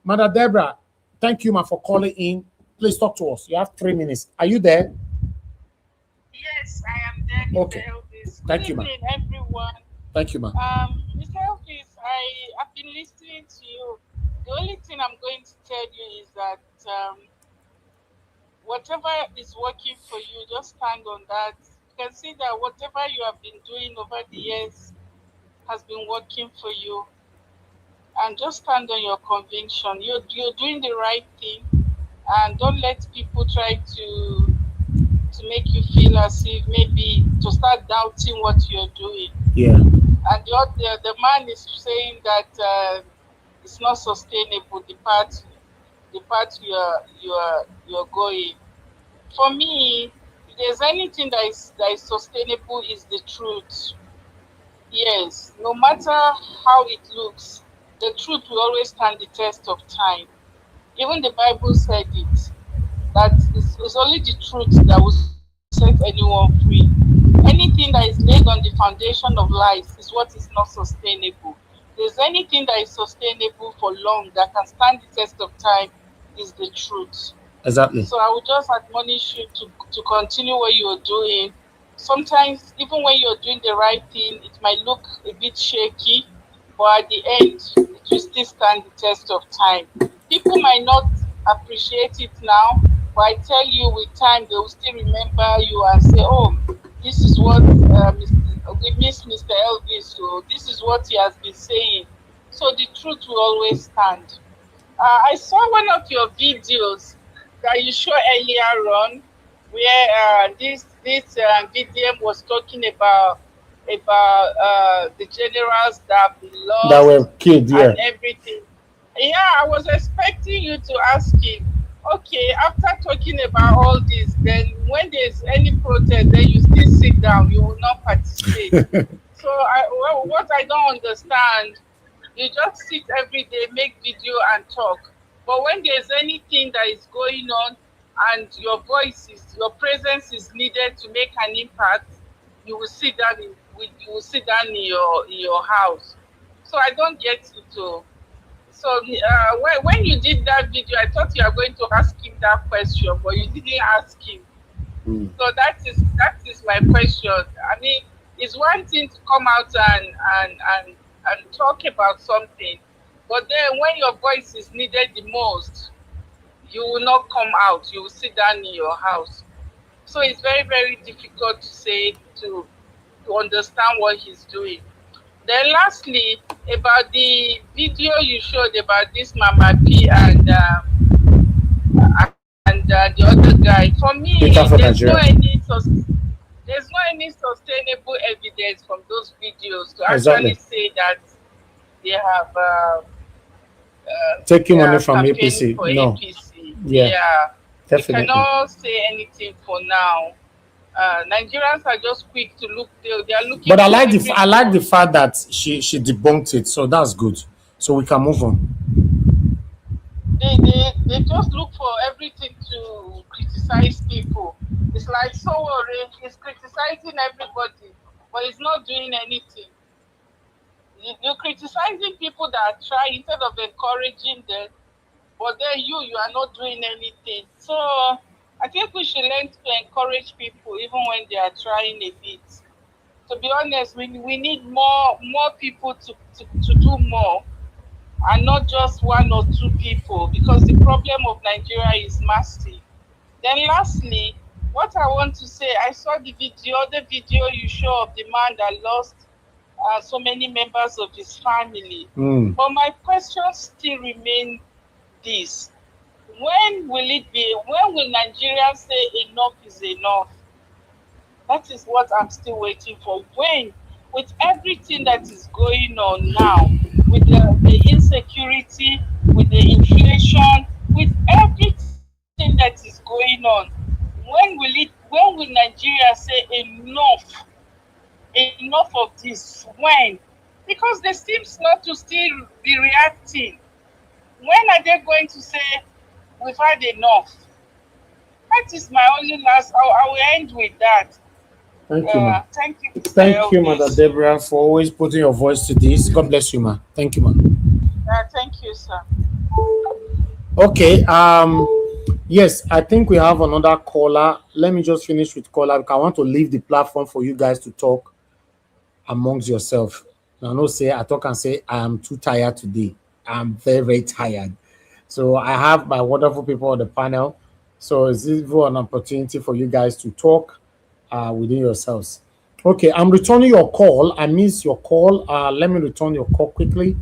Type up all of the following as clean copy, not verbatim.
Mother Deborah, thank you, ma, for calling in. Please talk to us. You have 3 minutes. Are you there? Yes, I am there, Mr. Okay. Elvis. Good Thank you, ma. evening, everyone. Thank you, ma. Mr. Elvis, I have been listening to you. The only thing I'm going to tell you is that whatever is working for you, just stand on that. You can see that whatever you have been doing over the years has been working for you, and just stand on your conviction. You're doing the right thing, and don't let people try to make you feel as if maybe to start doubting what you're doing. Yeah. And the man is saying that it's not sustainable. The path you're going. For me, if there's anything that is sustainable, is the truth. Yes, no matter how it looks, the truth will always stand the test of time. Even the Bible said it, that it's only the truth that will set anyone free. Anything that is laid on the foundation of lies is what is not sustainable. If there's anything that is sustainable for long that can stand the test of time, is the truth. Exactly. So I would just admonish you to continue what you're doing. Sometimes, even when you're doing the right thing, it might look a bit shaky, but at the end, it will still stand the test of time. People might not appreciate it now, but I tell you, with time, they will still remember you and say, "Oh, this is what we miss Mr. Elvis. So this is what he has been saying." So the truth will always stand. I saw one of your videos that you showed earlier on, where this VDM was talking about the generals that have been That were lost killed, yeah. and everything. Yeah, I was expecting you to ask him, okay, after talking about all this, then when there's any protest, then you still sit down, you will not participate. So what I don't understand, you just sit every day, make video and talk. But when there's anything that is going on and your presence is needed to make an impact, you will sit down in your house. So I don't get it too. So when you did that video, I thought you were going to ask him that question, but you didn't ask him. So that is my question. I mean, it's one thing to come out and talk about something, but then when your voice is needed the most, you will not come out. You will sit down in your house. So it's very, very difficult to say to understand what he's doing. Then lastly, about the video you showed about this Mama P and the other guy, for me, there's no any sustainable evidence from those videos to Exactly. actually say that they have Taking they money are from campaigning APC. for No. APC. Yeah, Yeah, we definitely. cannot say anything for now. Nigerians are just quick to look. They are looking But I for like every the fault. fact that she debunked it, so that's good. So we can move on. They just look for everything to criticize people. It's like so worried. He's criticizing everybody, but he's not doing anything. You're criticizing people that try instead of encouraging them, but then you are not doing anything. So I think we should learn to encourage people even when they are trying a bit. To be honest, we need more people to do more, and not just one or two people, because the problem of Nigeria is massive. Then lastly, what I want to say, I saw the video you show of the man that lost so many members of his family. But my question still remain this: when will Nigerians say enough is enough? That is what I'm still waiting for. When, with everything that is going on now, with the insecurity, with the inflation, with everything that is going on, when will Nigeria say enough of this? When? Because they seems not to still be reacting. When are they going to say we've had enough? That is my only last. I will end with that. Thank you, ma. Thank you, Mr. Thank you, Mother Elvis. Deborah, for always putting your voice to this. God bless you, ma. Thank you, ma. Thank you, sir. Okay. Yes, I think we have another caller. Let me just finish with caller because I want to leave the platform for you guys to talk amongst yourself. Now, no say I talk and say I am too tired today. I'm very, very tired. So I have my wonderful people on the panel. So it's even an opportunity for you guys to talk within yourselves. Okay, I'm returning your call. I missed your call. Let me return your call quickly.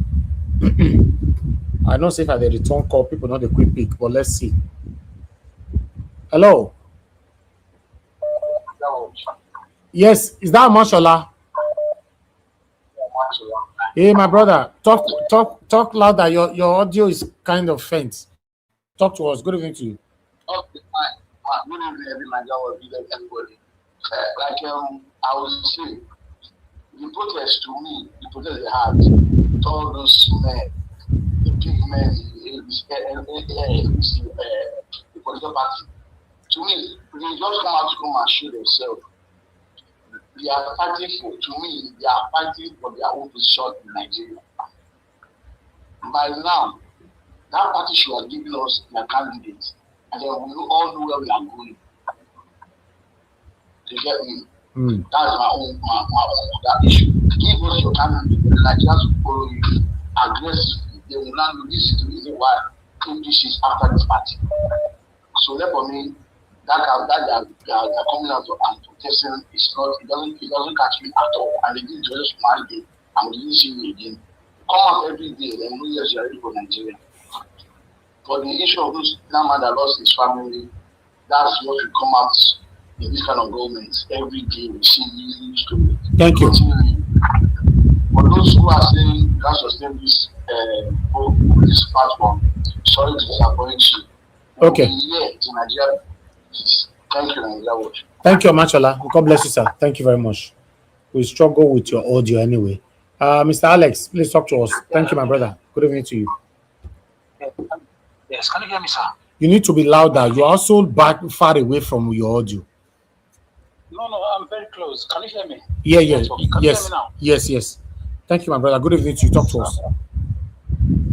I don't say if I the return call, people not the quick pick, but let's see. Hello. Yes, is that Mashallah? Hey, my brother, talk louder. Your audio is kind of faint. Talk to us. Good evening to you. Okay, fine. Good evening, everybody. I would say, the protest to me, the protest they had with all those men, the big men, the political party, to me, they just come out to come and show themselves. They are fighting for, to me, they are fighting for their own position in Nigeria. By now, that party should have given us their candidates, and then we all know where we are going. You get me? That's my own that issue. Give us your candidate, the Nigerians will follow you aggressively. They will not know this is the reason why this is after this party. So therefore me, that they are coming out and protesting is not, it doesn't catch me at all. And they did just one day and we didn't see you again. Come out every day, then know yes, you are ready for Nigeria. But the issue of that man that lost his family, that's what will come out in this kind of government. Every day we see new stories. Thank you. For those who are saying you can't sustain this platform, sorry to disappoint you. Okay. Thank you, Nigeria. Thank you, Machala. God bless you, sir. Thank you very much. We struggle with your audio anyway. Mr. Alex, please talk to us. Thank you, my brother. Good evening to you. Yes, can you hear me, sir? You need to be louder. You're also far away from your audio. No, I'm very close. Can you hear me? Yeah. Can Yes. You hear me now? Yes. Thank you, my brother. Good evening to you. Talk to us.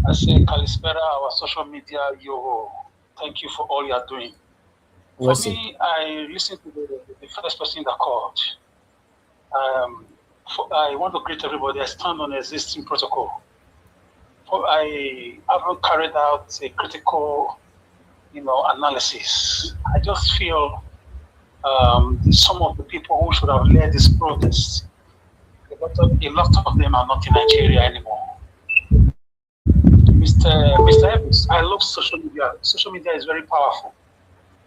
I say, Kalispera, our social media, thank you for all you are doing. For me, I listened to the first person that called. I want to greet everybody. I stand on existing protocol. I haven't carried out a critical, analysis. I just feel some of the people who should have led this protest, a lot of them are not in Nigeria anymore. Mr. Evans, I love social media. Social media is very powerful.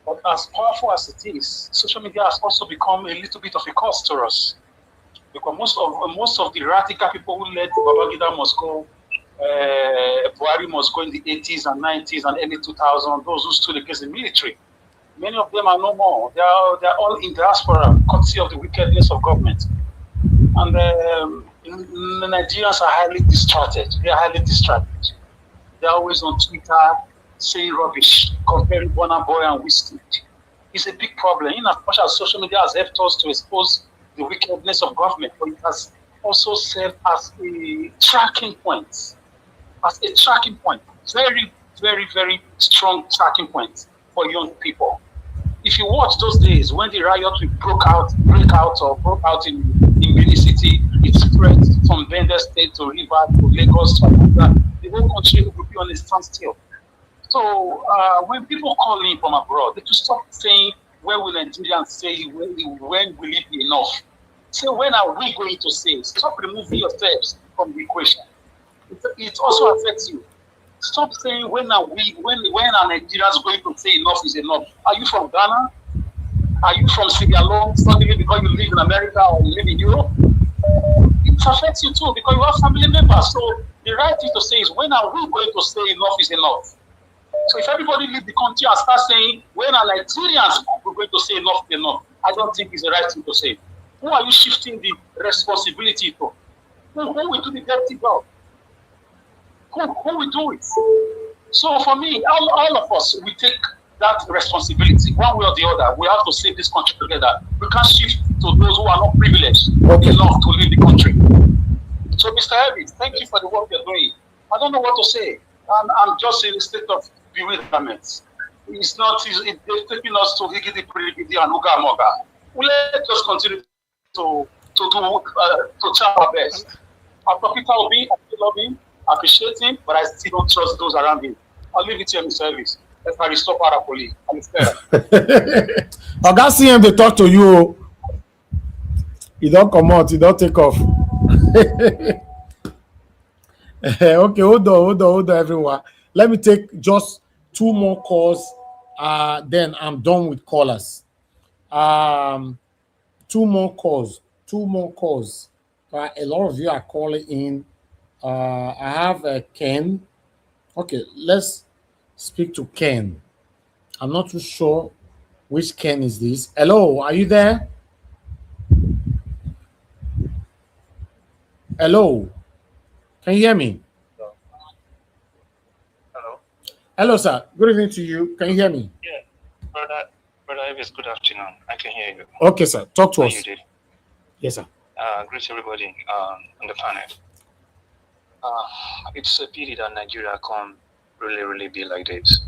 But as powerful as it is, social media has also become a little bit of a cost to us. Because most of the radical people who led Babangida must go, Buhari must go in the 80s and 90s and early 2000s, those who stood against the military. Many of them are no more. They are all in diaspora, courtesy of the wickedness of government. And the Nigerians are highly distracted. They are highly distracted. They're always on Twitter saying rubbish, comparing Burna Boy and Whiskey. It's a big problem. In as much as social media has helped us to expose the wickedness of government, but it has also served as a tracking point. Very, very, very strong tracking point for young people. If you watch those days when the riot broke out in many city, it spread from Bender State to River to Lagos to Abuja. The whole country would be on a standstill. So when people call in from abroad, they should stop saying, when will Nigerians say, when will it be enough? Say, when are we going to say? Stop removing yourselves from the equation. It also affects you. Stop saying, when are Nigerians going to say enough is enough? Are you from Ghana? Are you from Sierra Leone, suddenly because you live in America or you live in Europe? It affects you too because you have family members. So the right thing to say is, when are we going to say enough is enough? So if everybody leave the country and start saying, when are Nigerians going to say enough is enough? I don't think it's the right thing to say. Who are you shifting the responsibility to? Who will do the dirty job? Who will do it? So for me, all of us, we take that responsibility one way or the other. We have to save this country together. We can't shift to those who are not privileged enough to leave the country. So Mr. Evans, thank you for the work you're doing. I don't know what to say. I'm just in a state of bewilderment. It's not, it's taking us to Higidi Prigidi and Uga Moga. Let us continue to try our best. After Peter Obi, I still love him, appreciate him, but I still don't trust those around him. I'll leave it here in service. Let's restore Parapoli. I'm fair. Oga CM, they talk to you. You don't come out, you don't take off. Okay, hold on, everyone. Let me take just 2 more calls. Then I'm done with callers. 2 more calls. A lot of you are calling in. I have Ken. Okay, let's speak to Ken. I'm not too sure which Ken is this. Hello, are you there? Hello, can you hear me? Hello. Hello, sir. Good evening to you. Can you hear me? Yeah, brother Ives, good afternoon. I can hear you. Okay, sir. Talk to How us. you did? Yes, sir. Greet everybody on the planet. It's a pity that Nigeria can't really be like this.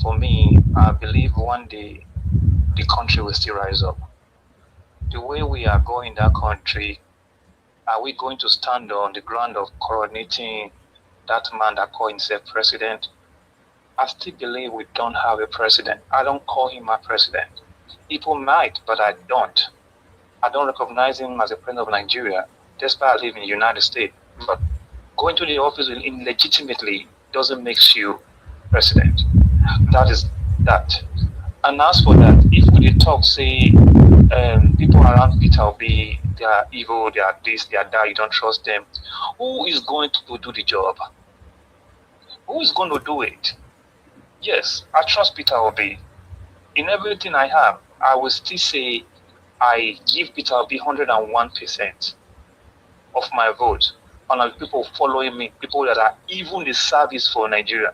For me, I believe one day the country will still rise up. The way we are going that country, are we going to stand on the ground of coronating that man that called himself president? I still believe we don't have a president. I don't call him my president. People might, but I don't. I don't recognize him as a president of Nigeria, despite I live in the United States. But going to the office illegitimately doesn't make you president. That is that. And as for that, if we talk, say, people around Peter Obi, they are evil, they are this, they are that, you don't trust them. Who is going to do the job? Who is going to do it? Yes, I trust Peter Obi. In everything I have, I will still say I give Peter Obi 101% of my vote. And people following me, people that are even the service for Nigeria.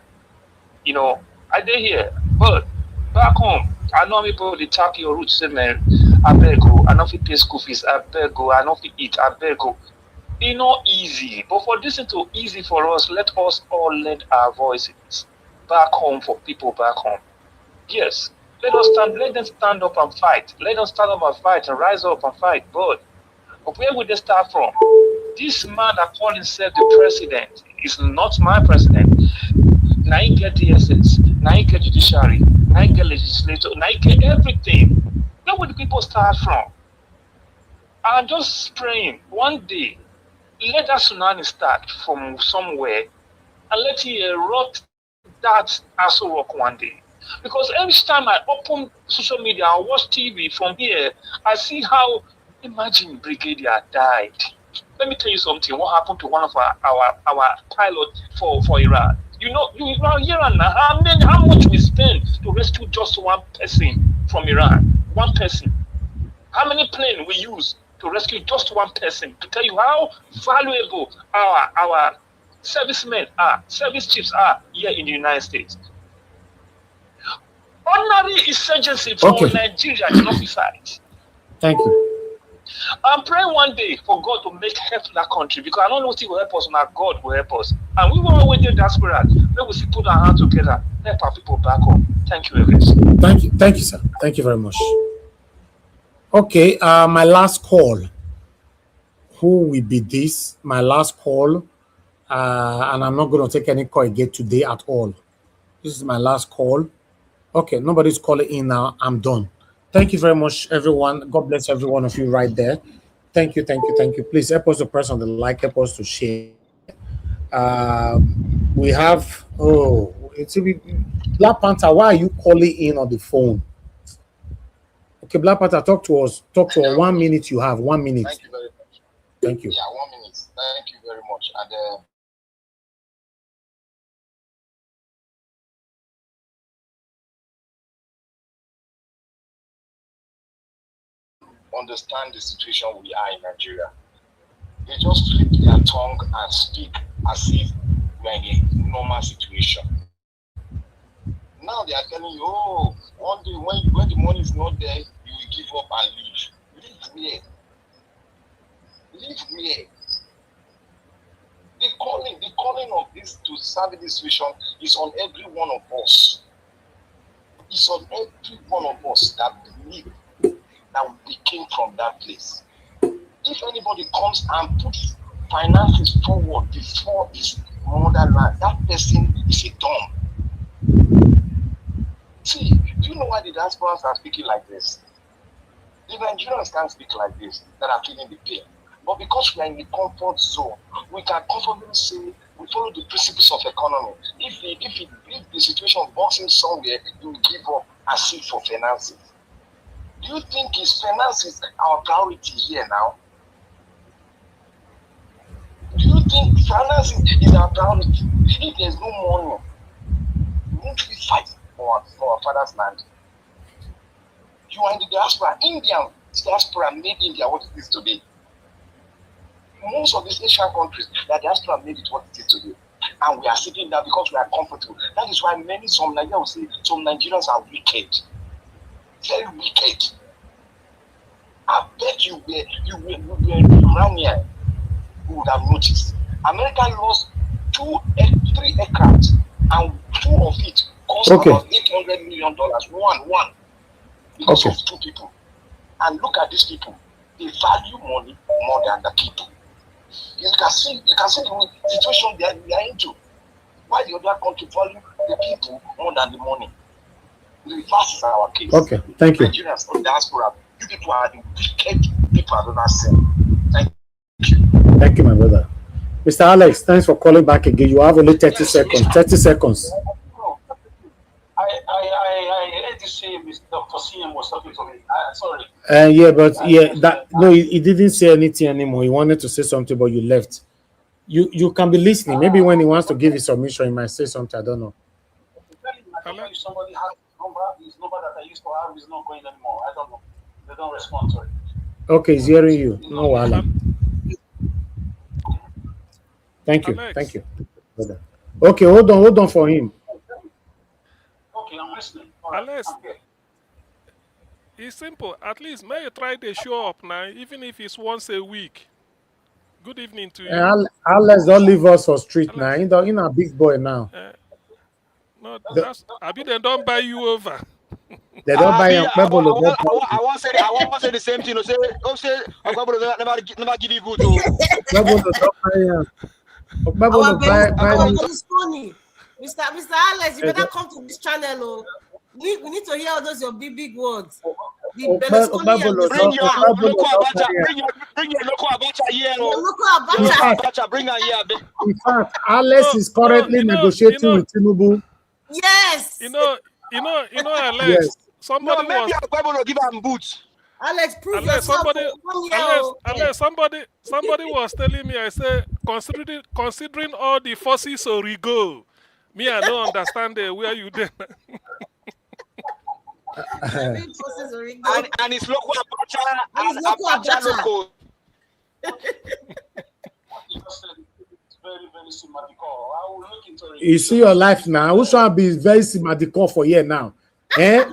You know, I did here, but back home, I know people they tap your roots, say, man, I beg go, I know if you pay school fees, I beg go, I know if you eat, I beg go. It's not easy, but for this to easy for us, let us all lend our voices back home for people back home. Yes, let them stand up and fight. Let them stand up and fight and rise up and fight. But where would they start from? This man that called himself the president is not my president. Now he get DSS, now he get judiciary, now he get legislature, now he get everything. Where would the people start from? I'm just praying one day, let that tsunami start from somewhere and let it erupt that also work one day. Because every time I open social media and watch TV from here, I see how, imagine Brigadier died. Let me tell you something. What happened to one of our pilots for Iran? You know here and now, how much we spend to rescue just one person from Iran? One person. How many planes we use to rescue just one person? To tell you how valuable our servicemen are, service chiefs are here in the United States. Ordinary insurgency from Nigeria cannot be fight. Thank you. I'm praying one day for God to make help that country because I don't know what He will help us, now God will help us. And we will wait in desperate. Let us put our hands together, help our people back home. Thank you, Evans. Thank you, sir. Thank you very much. Okay, my last call. Who will be this? My last call. And I'm not going to take any call again today at all. This is my last call. Okay, nobody's calling in now. I'm done. Thank you very much, everyone. God bless every one of you right there. Thank you. Please help us to press on the like, help us to share. We have, Black Panther, why are you calling in on the phone? Okay, Black Panther, talk to us. Talk to us. 1 minute you have. 1 minute. Thank you very much. Thank you. Yeah, 1 minute. Thank you very much. And understand the situation we are in Nigeria. They just flip their tongue and speak as if we are in a normal situation. Now they are telling you, oh, one day when the money is not there, you will give up and leave. Leave where? Leave where? The calling of this to serve this vision is on every one of us. It's on every one of us that believe that we came from that place. If anybody comes and puts finances forward before his motherland, that person is a dumb. See, do you know why the diasporans are speaking like this? The Nigerians can't speak like this, that are feeling the pain. But because we are in the comfort zone, we can comfortably say we follow the principles of economy. If the situation boxing somewhere, you will give up and seek for finances. Do you think is finances our priority here now? Do you think finances is our priority? If there's no money, we won't really fight for our father's land. You are in the diaspora. Indian diaspora made India what it is today. Most of these Asian countries, the diaspora made it what it is today. And we are sitting there because we are comfortable. That is why some Nigerians will say some Nigerians are wicked. Very wicked. I bet you were Iranian who would have noticed. America lost 3 aircraft and 2 of it cost about $800 million. One. Because of 2 people. And look at these people. They value money more than the people. You can see the situation they are into. Why the other country value the people more than the money? The reverse is our case. Okay, thank you. Nigerians from diaspora, you people are the wicked people I don't understand. Thank you. Thank you, my brother. Mr. Alex, thanks for calling back again. You have only 30 seconds. 30 seconds. I heard you say Dr. CM was talking to me. Sorry. Yeah, but he didn't say anything anymore. He wanted to say something, but you left. You can be listening. Maybe when he wants to give his submission, he might say something. I don't know. If somebody has his number that I used to have is not going anymore. I don't know. They don't respond to it. Okay, he's hearing you. No wala. Thank you. Alex. Thank you. Okay, hold on for him. Okay, I'm listening. Alex, it's simple. At least may you try to show up now, even if it's once a week. Good evening to you. Alex, don't leave us for street now. He's a big boy now. No, I mean they don't buy you over. They don't buy him. I want to say the same thing. Say never give you good. It's funny. Mr. Alex, you better come to this channel. We need to hear all those your big words. Bring your local abacha here. Bring her here. In fact, Alex is currently negotiating with Tinubu. Yes. You know, Alex. Yes. Somebody maybe was give him boots. Alex, prove yourself. Somebody was telling me. I said, considering all the forces of Rigo, me I don't understand where you there. and it's local abacha local. Very sympathical. I will look into it. You see your life now. Who shall be very sympathical for here now? They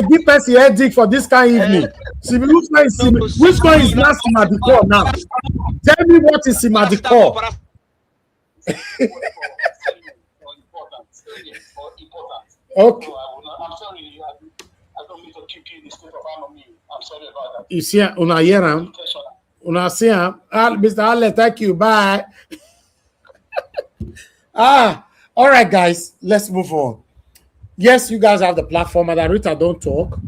give person headache for this kind of evening. Which one is not sympathical now? Tell me what is sympathical. Okay. I'm sorry. I don't mean to keep you in the state of anomy. I'm sorry about that. You see, una hear him? Una see him? Mr. Halle, thank you. Bye. All right, guys. Let's move on. Yes, you guys have the platform. And Rita don't talk.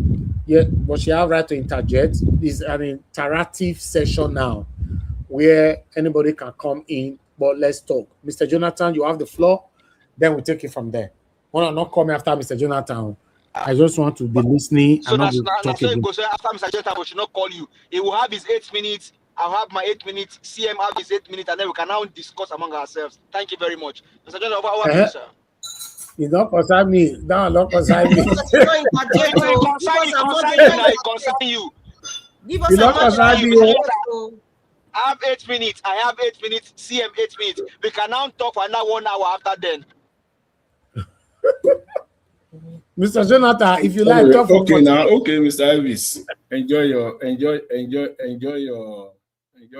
Yeah, but she have right to interject. It's an interactive session now where anybody can come in, but let's talk. Mr. Jonathan, you have the floor. Then we'll take it from there. Well, not coming after Mr. Jonathan. I just want to be listening. So that's after Mr. Jonathan, we should not call you. He will have his 8 minutes. I'll have my 8 minutes. CM have his 8 minutes, and then we can now discuss among ourselves. Thank you very much. Mr. Jonathan, over to you, sir. You don't concern me. Don't concern me. Concern you. Give us a I have 8 minutes. I have 8 minutes. CM 8 minutes. We can now talk for another 1 hour after then. Mr. Jonathan, if you like, talk okay now. Okay, Mr. Elvis, enjoy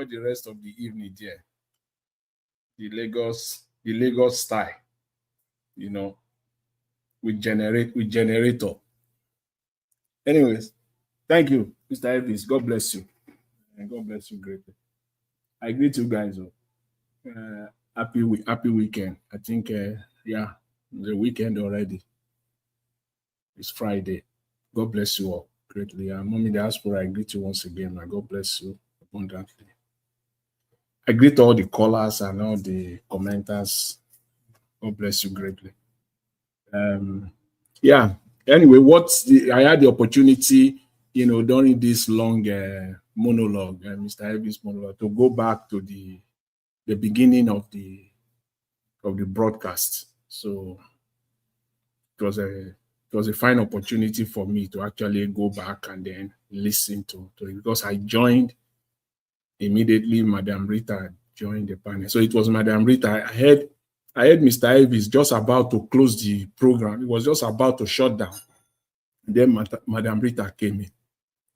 the rest of the evening there. the Lagos style, with generator. Anyways, thank you, Mr. Elvis. God bless you. And God bless you greatly. I greet you guys. Happy weekend. I think the weekend already. It's Friday. God bless you all greatly. Mommy Diaspora, I greet you once again. My God bless you abundantly. I greet all the callers and all the commenters. God bless you greatly. Anyway, I had the opportunity, during this long monologue, Mr. Elvis monologue, to go back to the beginning of the broadcast. So it was a fine opportunity for me to actually go back and then listen to it, because I joined immediately. Madam Rita joined the panel. So it was Madam Rita. I heard Mr. Elvis just about to close the program. It was just about to shut down. Then Madam Rita came in.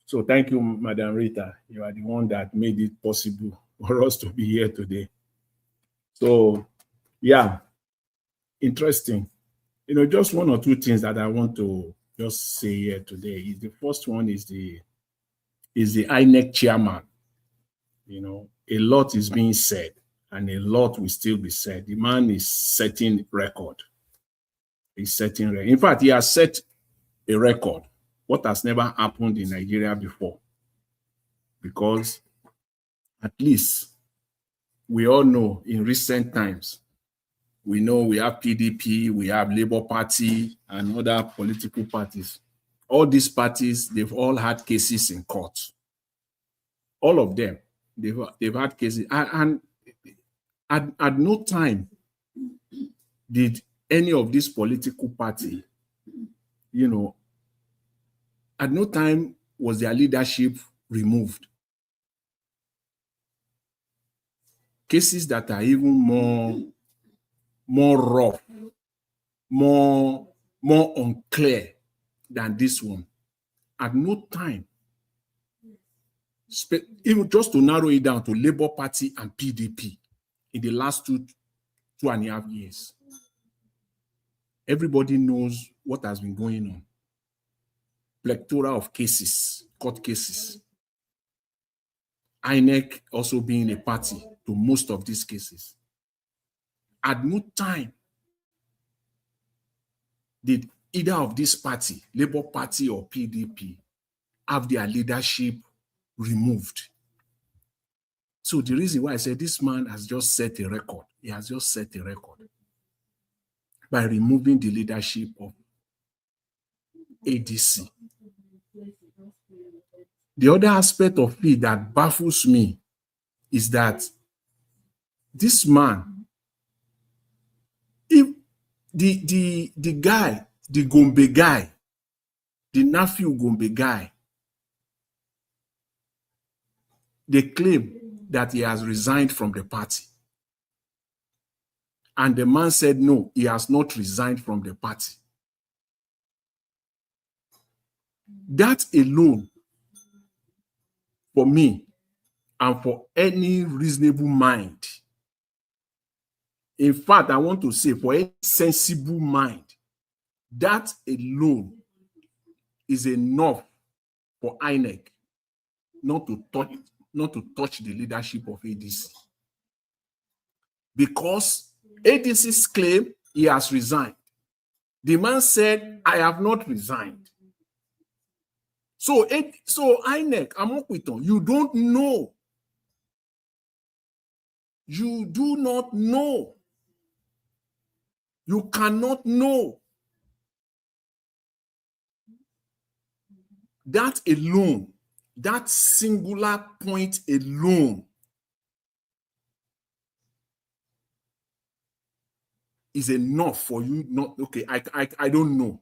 So thank you, Madam Rita. You are the one that made it possible for us to be here today. So, yeah, interesting. Just one or two things that I want to just say here today. The first one is the INEC chairman. A lot is being said, and a lot will still be said. The man is setting record. He's setting record. In fact, he has set a record, what has never happened in Nigeria before. Because at least we all know in recent times, we know we have PDP, we have Labour Party, and other political parties. All these parties, they've all had cases in court. All of them, they've had cases. And at no time did any of these political parties, at no time was their leadership removed. Cases that are even more rough, more unclear than this one. At no time, even just to narrow it down to Labour Party and PDP in the last 2.5 years. Everybody knows what has been going on. Plethora of cases, court cases. INEC also being a party to most of these cases. At no time did either of this party, Labour Party or PDP, have their leadership removed. So the reason why I said this man has just set a record, he has just set a record by removing the leadership of ADC. The other aspect of it that baffles me is that this man, if the guy, the Gombe guy, the nephew Gombe guy, they claim that he has resigned from the party. And the man said, no, he has not resigned from the party. That alone, for me, and for any reasonable mind, in fact, I want to say for any sensible mind, that alone is enough for INEC not to touch the leadership of ADC. Because ADC's claim he has resigned. The man said, I have not resigned. So INEC, Amokwito, you don't know. You do not know. You cannot know. That alone, that singular point alone, is enough for you not, okay, I don't know.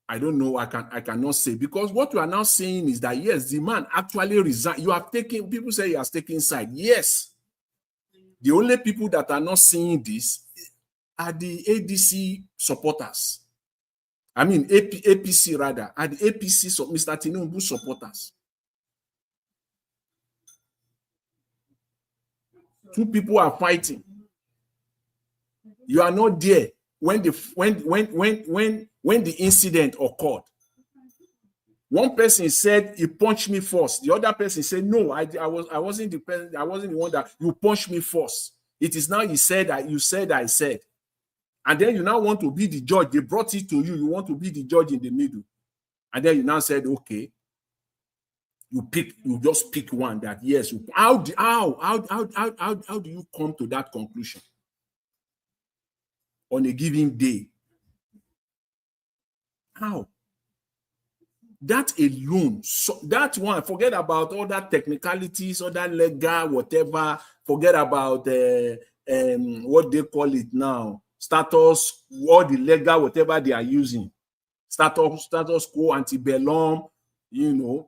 I don't know, I cannot say, because what you are now saying is that, yes, the man actually resigned. You have taken, people say he has taken side. Yes. The only people that are not seeing this are the ADC supporters. I mean, APC rather, are the APC, Mr. Tinubu supporters. Two people are fighting. You are not there when the incident occurred. One person said he punched me first. The other person said, no, I wasn't the person, I wasn't the one that you punched me first. It is now you said that you said I said. And then you now want to be the judge. They brought it to you. You want to be the judge in the middle. And then you now said, okay. You just pick one that yes. How do you come to that conclusion on a given day? How? That alone, so that one, forget about all that technicalities, all that legal, whatever, forget about what they call it now, status, all the legal, whatever they are using, status quo, antebellum,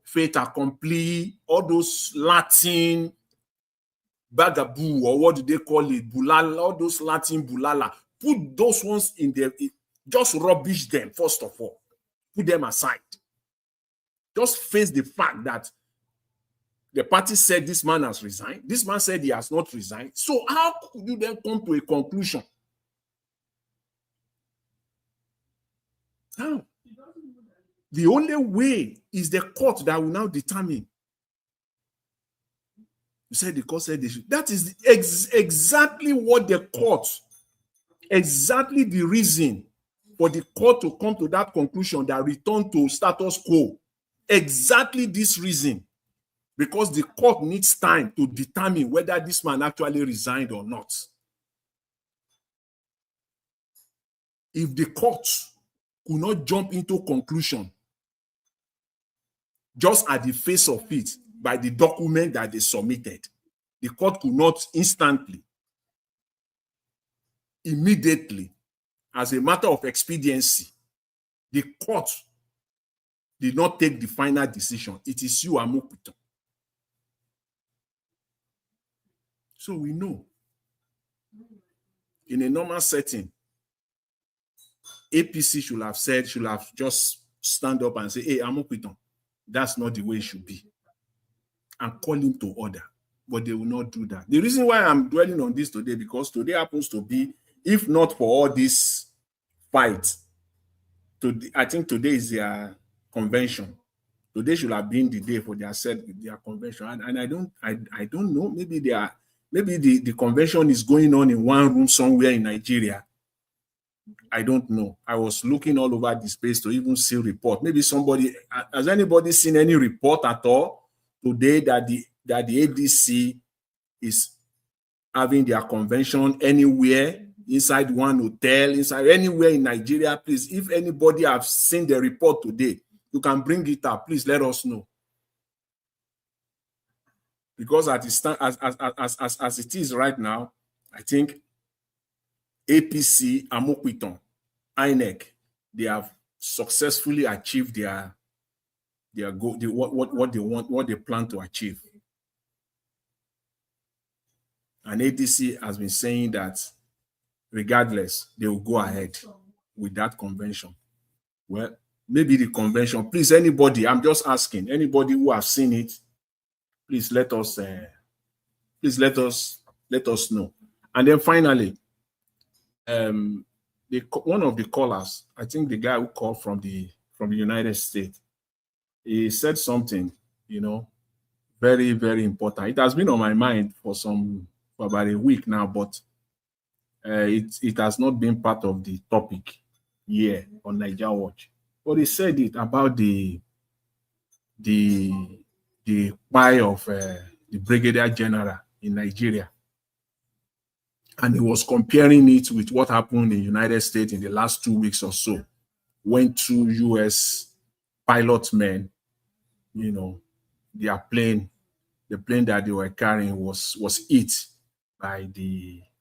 fait accompli, all those Latin bagaboo, or what do they call it, bulala, all those Latin bulala, put those ones in there, just rubbish them, first of all, put them aside. Just face the fact that the party said this man has resigned. This man said he has not resigned. So how could you then come to a conclusion? How? The only way is the court that will now determine. You said the court said they should. That is exactly what the court, exactly the reason for the court to come to that conclusion that return to status quo. Exactly this reason, because the court needs time to determine whether this man actually resigned or not. If the court could not jump into conclusion just at the face of it by the document that they submitted, the court could not instantly, immediately, as a matter of expediency, the court did not take the final decision. It is you, Amokuto. So we know. In a normal setting, APC should have just stand up and say, hey, Amokuto, that's not the way it should be. And call him to order. But they will not do that. The reason why I'm dwelling on this today, because today happens to be, if not for all this fight, I think today is their convention. Today should have been the day for their convention, and I don't know. Maybe the convention is going on in one room somewhere in Nigeria. I don't know. I was looking all over the space to even see report. Maybe has anybody seen any report at all today that the ADC is having their convention anywhere? Inside one hotel, inside anywhere in Nigeria? Please, if anybody have seen the report today, you can bring it up. Please let us know. Because as it is right now, I think APC, Amokuton, INEC, they have successfully achieved their goal, what they want, what they plan to achieve. And ADC has been saying that regardless, they will go ahead with that convention. Well, maybe the convention, please, anybody, I'm just asking, anybody who has seen it, please let us know. And then finally, one of the callers, I think the guy who called from the United States, he said something, very, very important. It has been on my mind for about a week now, but it has not been part of the topic here on Niger Watch. But he said it about the buy of the Brigadier General in Nigeria. And he was comparing it with what happened in the United States in the last 2 weeks or so, when 2 U.S. pilot men, their plane, the plane that they were carrying was hit by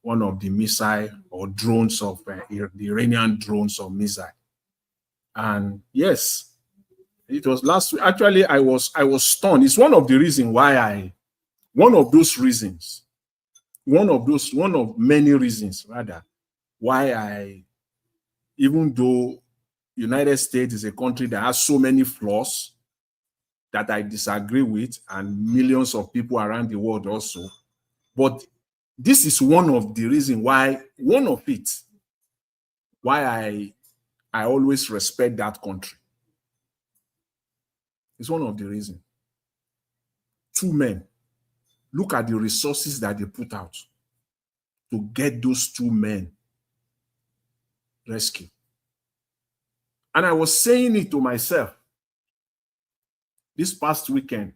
one of the missile or drones of the Iranian drones or missile. And yes, it was last week. Actually, I was stunned. It's one of the reasons why one of many reasons rather, why even though United States is a country that has so many flaws that I disagree with, and millions of people around the world also, but this is one of the reasons why, I always respect that country. It's one of the reasons. 2 men. Look at the resources that they put out to get those 2 men rescued. And I was saying it to myself this past weekend.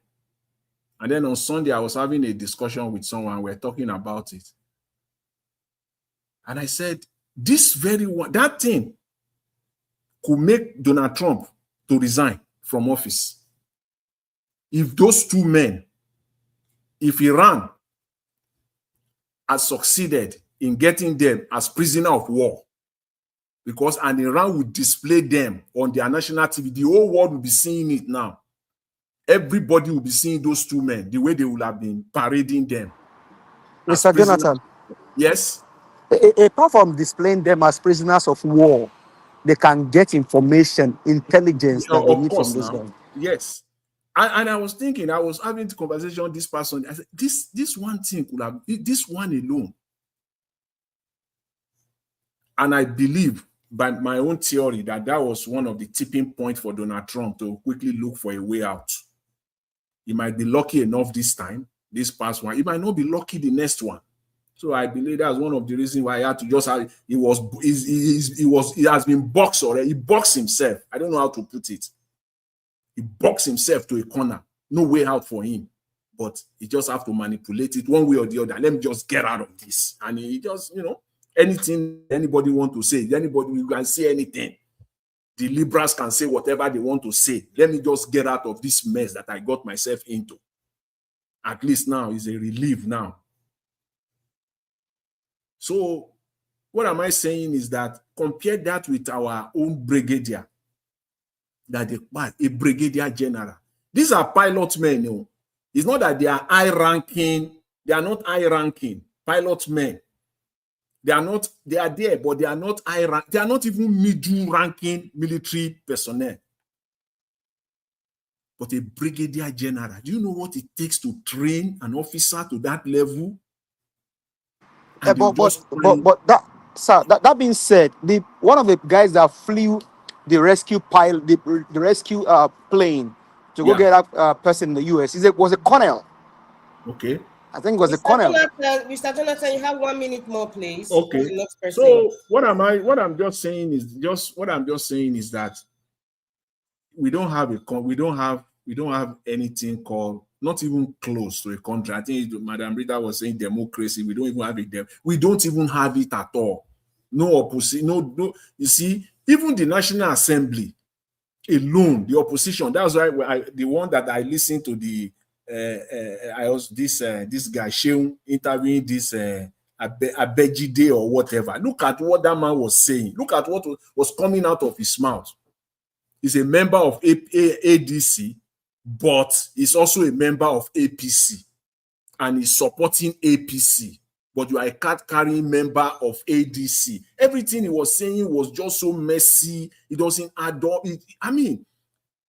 And then on Sunday, I was having a discussion with someone. We're talking about it. And I said, this very one, that thing could make Donald Trump to resign from office. If those 2 men, if Iran has succeeded in getting them as prisoner of war, because and Iran would display them on their national TV, the whole world will be seeing it now. Everybody will be seeing those 2 men, the way they will have been parading them. Mr. Jonathan. Yes? Apart from displaying them as prisoners of war, they can get information, intelligence that they need from this guy. Yes. And I was thinking, I was having the conversation with this person. I said, this one thing could have, this one alone. And I believe, by my own theory, that was one of the tipping points for Donald Trump to quickly look for a way out. He might be lucky enough this time, this past one. He might not be lucky the next one. So I believe that's one of the reasons why he had to just have, he has been boxed already. He boxed himself. I don't know how to put it. He boxed himself to a corner. No way out for him. But he just have to manipulate it one way or the other. Let me just get out of this. And he just, anything anybody want to say, anybody can say anything. The liberals can say whatever they want to say. Let me just get out of this mess that I got myself into. At least now is a relief now. So what am I saying is that compare that with our own brigadier, that a brigadier general. These are pilot men. It's not that they are high ranking. They are not high ranking pilot men. They are there, but they are not high rank. They are not even middle ranking military personnel. But a brigadier general, do you know what it takes to train an officer to that level? But that being said, one of the guys that flew the rescue the rescue plane to go get that person in the US, was a colonel. Okay. I think it was a colonel. Mr. Jonathan, you have 1 minute more, please. Okay. So what I'm just saying is that we don't have anything called, not even close to a country. I think Madam Rita was saying democracy. We don't even have it. We don't even have it at all. No opposition. No. You see, even the National Assembly alone, the opposition. That's why the one that I listened to I was this guy Sheung interviewing this Abejide or whatever. Look at what that man was saying. Look at what was coming out of his mouth. He's a member of ADC, but he's also a member of APC, and he's supporting APC. But you are a card-carrying member of ADC. Everything he was saying was just so messy. It doesn't add up.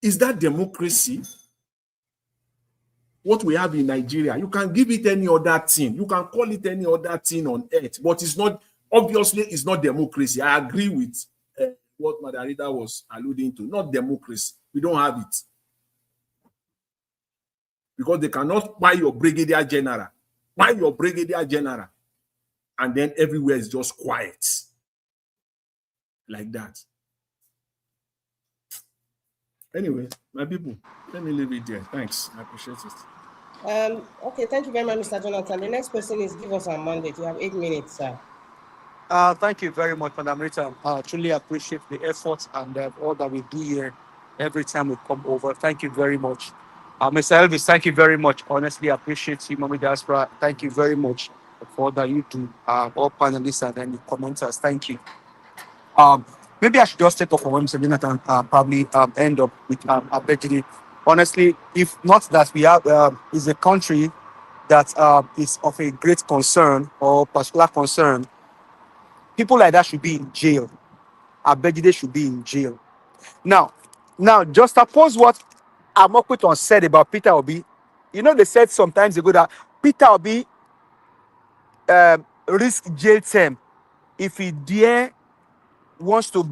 Is that democracy? What we have in Nigeria, you can give it any other thing. You can call it any other thing on earth, but it's not, obviously, it's not democracy. I agree with what Madam Rita was alluding to. Not democracy. We don't have it. Because they cannot buy your brigadier general. Buy your brigadier general. And then everywhere is just quiet. Like that. Anyway, my people, let me leave it there. Thanks. I appreciate it. Okay, thank you very much, Mr. Jonathan. The next person is Give Us Our Mandate. You have 8 minutes, sir. Thank you very much, Madam Rita. I truly appreciate the efforts and all that we do here every time we come over. Thank you very much. Mr. Elvis, thank you very much. Honestly, I appreciate you, Mami Diaspora. Thank you very much for all that you do. All panelists and then the commenters. Thank you. Maybe I should just take off on Mr. Jonathan, probably end up with Abejide. Honestly, if not that we have is a country that is of a great concern or particular concern, people like that should be in jail. Abejide should be in jail. Now, just suppose what Amokuton said about Peter Obi. They said sometimes ago that Peter Obi risk jail term if he dare wants to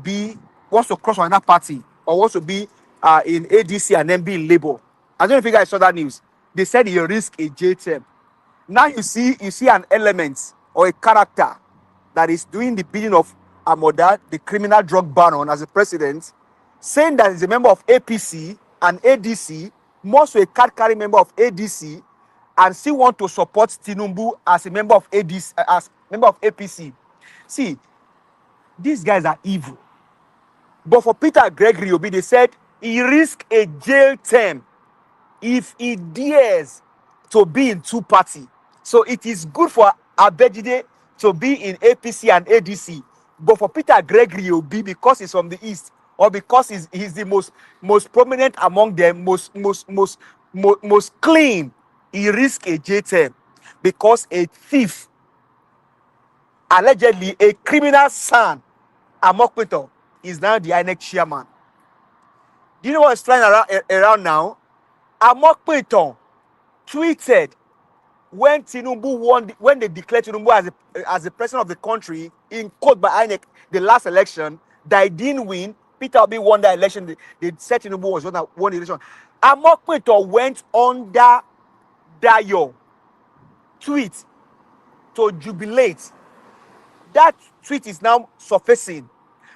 cross another party or wants to be in ADC and then be in Labour. I don't know if you guys saw that news. They said he risk a jail term. Now you see an element or a character that is doing the bidding of Amoda, the criminal drug baron, as a president, saying that he's a member of APC and ADC, most a card carrying member of ADC, and still want to support Tinubu as a member of ADC, as member of APC. See, these guys are evil. But for Peter Gregory Obi, they said he risk a jail term if he dares to be in two party. So it is good for Abejide to be in APC and ADC. But for Peter Gregory Obi, because he's from the East, or because he's the most prominent among them, most clean, he risk a jail term because a thief, allegedly a criminal son, Amokpeto, is now the INEC chairman. Do you know what's flying around now? Amokpeto tweeted when Tinubu won, when they declared Tinubu as the president of the country in quote by INEC the last election, that he didn't win. Peter Obi won the election. They said Tinubu was one that won the election. Amokpeto went under Dayo tweet to jubilate. That tweet is now surfacing.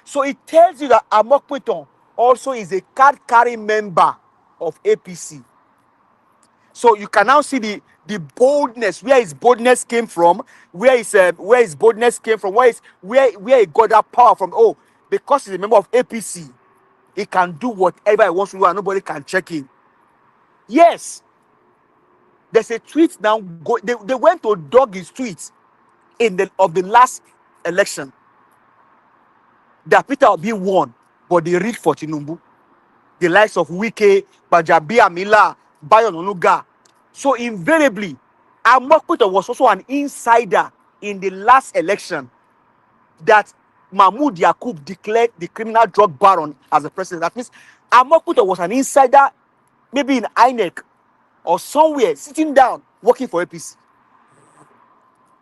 So it tells you that Amokpeto also is a card-carrying member of APC. So you can now see the boldness, where his boldness came from, where his boldness came from, where he got that power from. Oh, because he's a member of APC, he can do whatever he wants to do and nobody can check him. Yes, there's a tweet now. They went to dog his tweets of the last election that Peter Obi won, but they read for Tinubu. The likes of Wike, Bajabi Amila, Bayo Onuga. So invariably, Amokpeto was also an insider in the last election that Mahmoud Yakub declared the criminal drug baron as the president. That means Amokpeto was an insider, maybe in INEC or somewhere, sitting down, working for APC.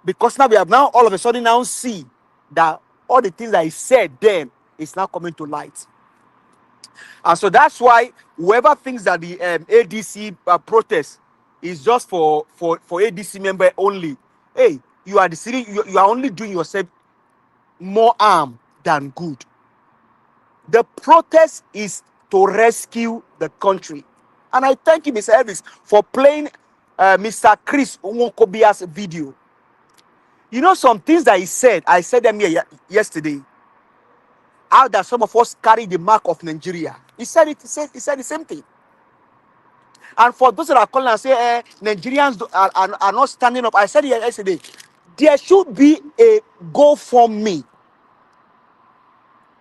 Because now we have now all of a sudden now see that all the things that he said then is now coming to light. And so that's why whoever thinks that the ADC protest is just for ADC member only, hey, you are only doing yourself more harm than good. The protest is to rescue the country. And I thank you, Mr. Elvis, for playing Mr. Chris Nwokobia's video. You know some things that he said, I said them here yesterday. How that some of us carry the mark of Nigeria. He said the same thing. And for those that are calling and say Nigerians are not standing up, I said it yesterday. There should be a GoFundMe,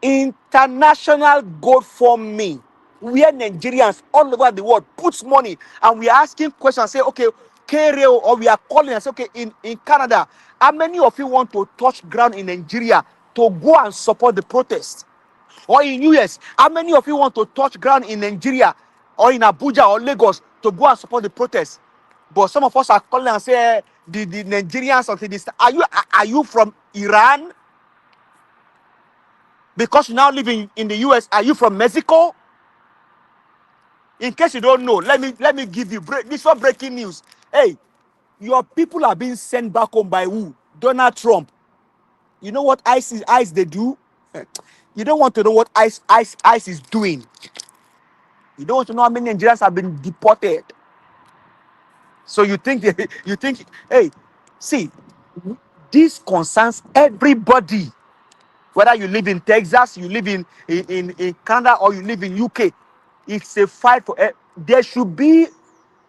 international GoFundMe, where Nigerians all over the world puts money, and we are asking questions. Say, okay, Kereo, or we are calling and say, okay, in Canada, how many of you want to touch ground in Nigeria to go and support the protest? Or in US, how many of you want to touch ground in Nigeria or in Abuja or Lagos to go and support the protest? But some of us are calling and say the Nigerians of this. Are you from Iran? Because you now live in the US, are you from Mexico? In case you don't know, let me give you this one breaking news. Hey, your people are being sent back home by who? Donald Trump. You know what ICE they do? You don't want to know what ICE is doing. You don't want to know how many Nigerians have been deported. So you think, hey, see, this concerns everybody. Whether you live in Texas, you live in Canada, or you live in UK. It's a fight for. There should be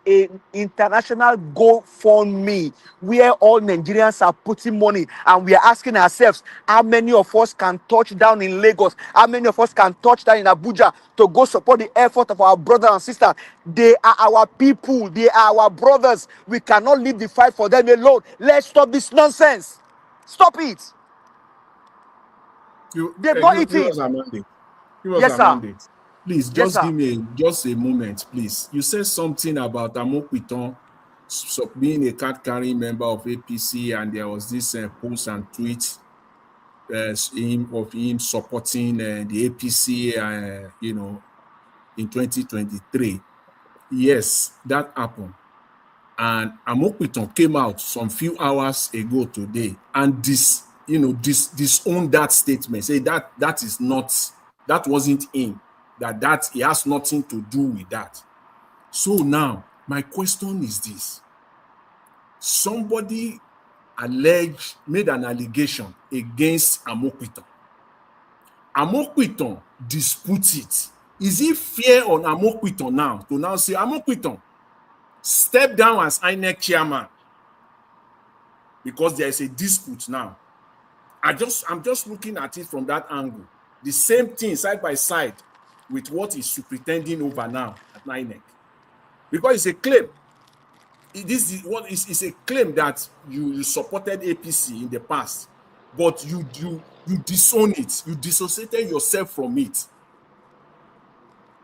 an international GoFundMe where all Nigerians are putting money, and we are asking ourselves, how many of us can touch down in Lagos? How many of us can touch down in Abuja to go support the effort of our brothers and sisters? They are our people. They are our brothers. We cannot leave the fight for them alone. Let's stop this nonsense. Stop it. They've not eaten. Give us a mandate. Give us Yes, a sir. mandate. Please, Yes, just sir. give me just a moment, please. You said something about Amokpeto being a card-carrying member of APC, and there was this post and tweet of him supporting the APC, in 2023. Yes, that happened. And Amokwiton came out some few hours ago today and disowned that statement. Say that wasn't him. That he has nothing to do with that. So now my question is this: somebody made an allegation against Amokwiton. Amokwiton disputes it. Is it fair on Amokwiton now to now say, Amokwiton, step down as INEC chairman, because there is a dispute now? I'm just looking at it from that angle. The same thing side by side with what is superintending over now at INEC, because it's a claim. This is what is a claim that you supported APC in the past, but you disown it. You dissociated yourself from it.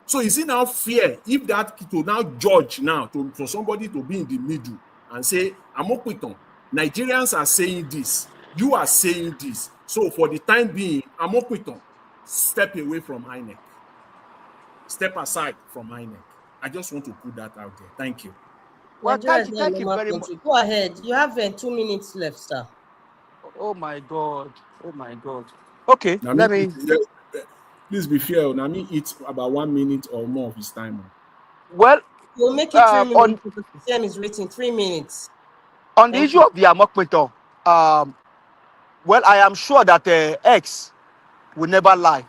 So is it now fair if that to now judge now for somebody to be in the middle and say, Amokwiton, Nigerians are saying this, you are saying this. So for the time being, Amokwiton, step away from INEC. Step aside from INEC. I just want to put that out there. Thank you. Well, Nigeria thank is you not a very normal much. country. Go ahead. You have 2 minutes left, sir. Oh my God. Oh my God. Okay, Now, let me. please be fair. Now, it's about 1 minute or more of his time. Well, We'll make it 3 minutes on because the time is written 3 minutes. the Thank issue you. of the Amokwiton, well, I am sure that X will never lie.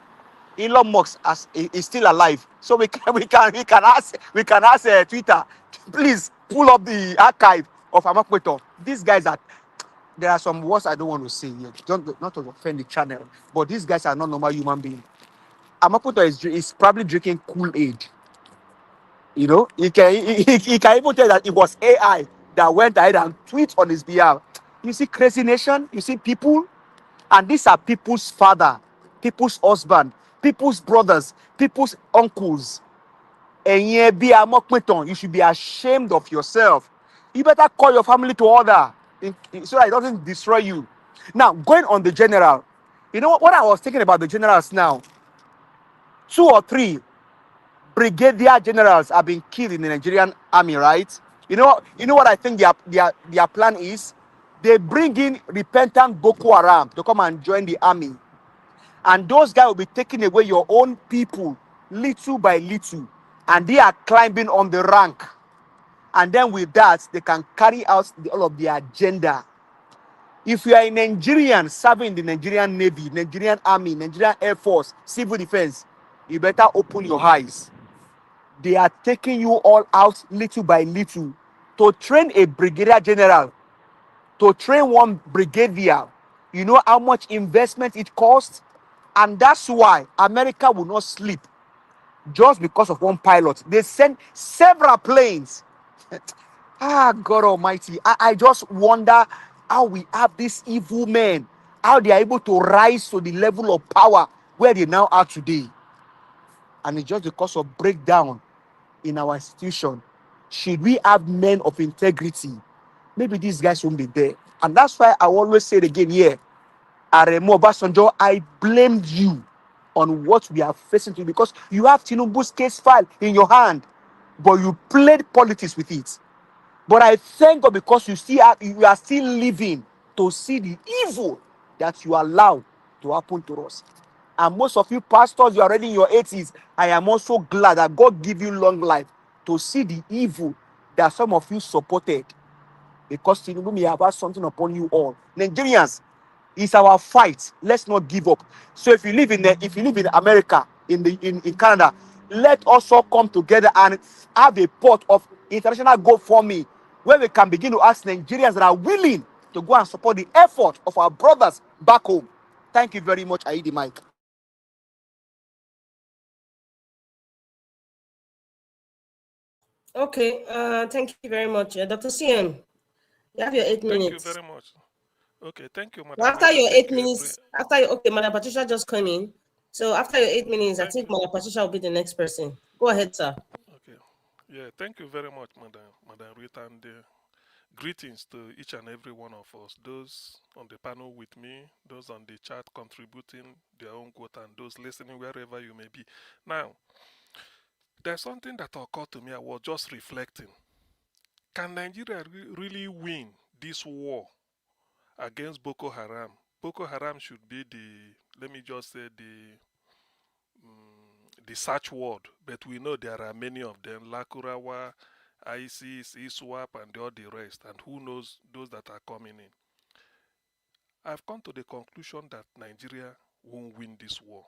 Elon Musk is still alive, so we can ask Twitter, please pull up the archive of Amokwiton. These guys are. There are some words I don't want to say here, not to offend the channel, but these guys are not normal human beings. Amokwiton is probably drinking Kool-Aid. You know, he can even tell that it was AI that went ahead and tweet on his behalf. You see, crazy nation. You see people, and these are people's father, people's husband, people's brothers, people's uncles. And yeah, be a Amokwiton, you should be ashamed of yourself. You better call your family to order so that it doesn't destroy you. Now, going on the general, you know what I was thinking about the generals now? 2 or 3 brigadier generals have been killed in the Nigerian army, right? You know what I think their plan is? They bring in repentant Boko Haram to come and join the army. And those guys will be taking away your own people little by little. And they are climbing on the rank. And then with that, they can carry out all of their agenda. If you are a Nigerian serving in the Nigerian Navy, Nigerian Army, Nigerian Air Force, Civil Defense, you better open your eyes. They are taking you all out little by little. To train a brigadier general, to train one brigadier, you know how much investment it costs? And that's why America will not sleep just because of one pilot. They send several planes. God Almighty. I just wonder how we have these evil men, how they are able to rise to the level of power where they now are today. And it's just because of breakdown in our institution. Should we have men of integrity, maybe these guys won't be there. And that's why I always say it again here. Aremo Obasanjo, I blamed you on what we are facing today because you have Tinubu's case file in your hand, but you played politics with it. But I thank God because you are still living to see the evil that you allow to happen to us. And most of you pastors, you are already in your 80s. I am also glad that God give you long life to see the evil that some of you supported. Because Tinubu may have had something upon you all. Nigerians, it's our fight. Let's not give up. So if you live in America, in Canada, let us all come together and have a pot of international GoFundMe where we can begin to ask Nigerians that are willing to go and support the effort of our brothers back home. Thank you very much. I eat the mic. Okay. Thank you very much. Dr. CM, you have your 8 Thank you minutes. very much. Okay, thank you, Well, Madam after Rita. your Thank 8 you, minutes, okay, Madam Patricia just came in. So after your 8 minutes, I thank think you. Madam Patricia will be the next person. Go ahead, sir. Okay. Yeah, thank you very much, Madam Rita. And Greetings to each and every one of us, those on the panel with me, those on the chat contributing their own quote, and those listening wherever you may be. Now, there's something that occurred to me. I was just reflecting. Can Nigeria really win this war against Boko Haram? Boko Haram should be let me just say, the search word, but we know there are many of them: Lakurawa, ISIS, ISWAP, and all the rest, and who knows those that are coming in. I've come to the conclusion that Nigeria won't win this war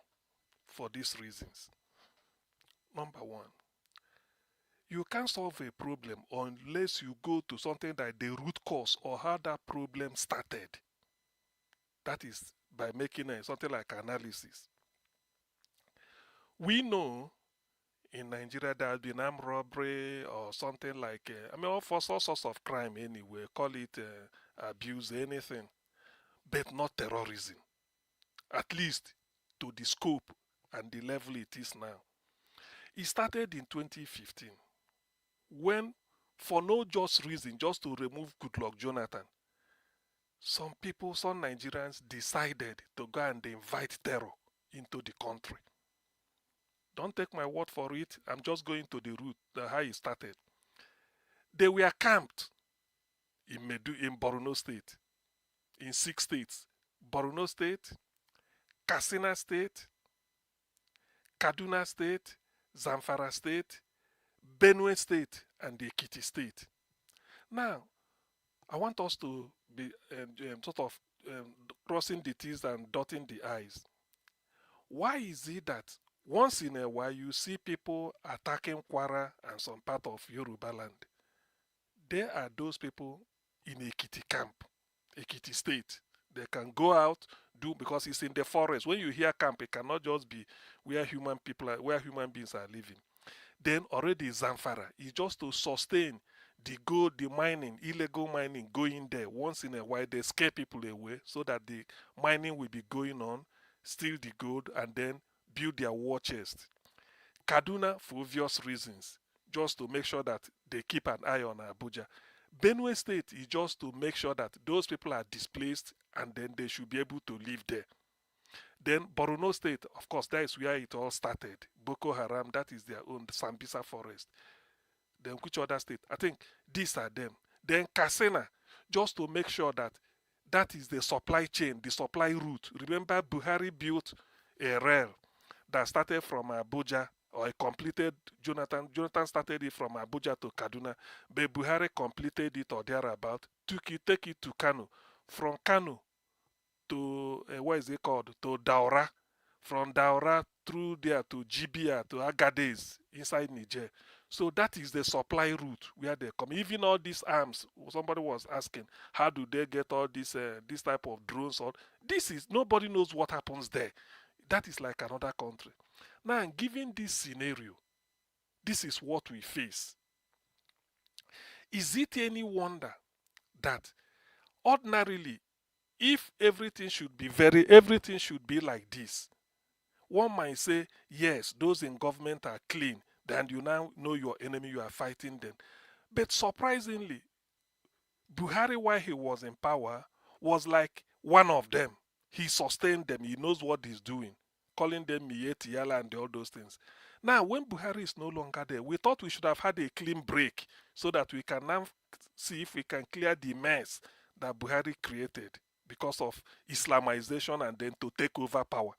for these reasons. Number one, you can't solve a problem unless you go to something like the root cause or how that problem started. That is by making something like analysis. We know in Nigeria there has been armed robbery or something like, for all sorts of crime anyway, call it abuse, anything, but not terrorism. At least to the scope and the level it is now. It started in 2015 when, for no just reason, just to remove Goodluck Jonathan, some people, some Nigerians decided to go and invite terror into the country. Don't take my word for it. I'm just going to the root, how it started. They were camped in Borno State, in 6 states: Borno State, Katsina State, Kaduna State, Zamfara State, Benue State, and the Ekiti State. Now, I want us to be crossing the T's and dotting the I's. Why is it that once in a while you see people attacking Kwara and some part of Yoruba land? There are those people in Ekiti camp, Ekiti State. They can go out, because it's in the forest. When you hear camp, it cannot just be where human beings are living. Then already Zamfara is just to sustain the gold, the mining, illegal mining going there. Once in a while, they scare people away so that the mining will be going on, steal the gold, and then build their war chest. Kaduna, for obvious reasons, just to make sure that they keep an eye on Abuja. Benue State is just to make sure that those people are displaced and then they should be able to live there. Then Borno State, of course, that is where it all started. Boko Haram, that is their own Sambisa forest. Then which other state? I think these are them. Then Katsina, just to make sure that that is the supply chain, the supply route. Remember, Buhari built a rail that started from Abuja, or completed, Jonathan started it from Abuja to Kaduna, but Buhari completed it or thereabout, take it to Kano. From Kano to, what is it called, to Daura. From Daura through there to Jibia, to Agadez, inside Niger. So that is the supply route where they come. Even all these arms, somebody was asking, how do they get all this type of drones? Nobody knows what happens there. That is like another country. Now, given this scenario, this is what we face. Is it any wonder that ordinarily, if everything should be like this, one might say, yes, those in government are clean, then you now know your enemy, you are fighting them. But surprisingly, Buhari, while he was in power, was like one of them. He sustained them. He knows what he's doing, calling them Mieti Yala and all those things. Now, when Buhari is no longer there, we thought we should have had a clean break so that we can now see if we can clear the mess that Buhari created because of Islamization and then to take over power.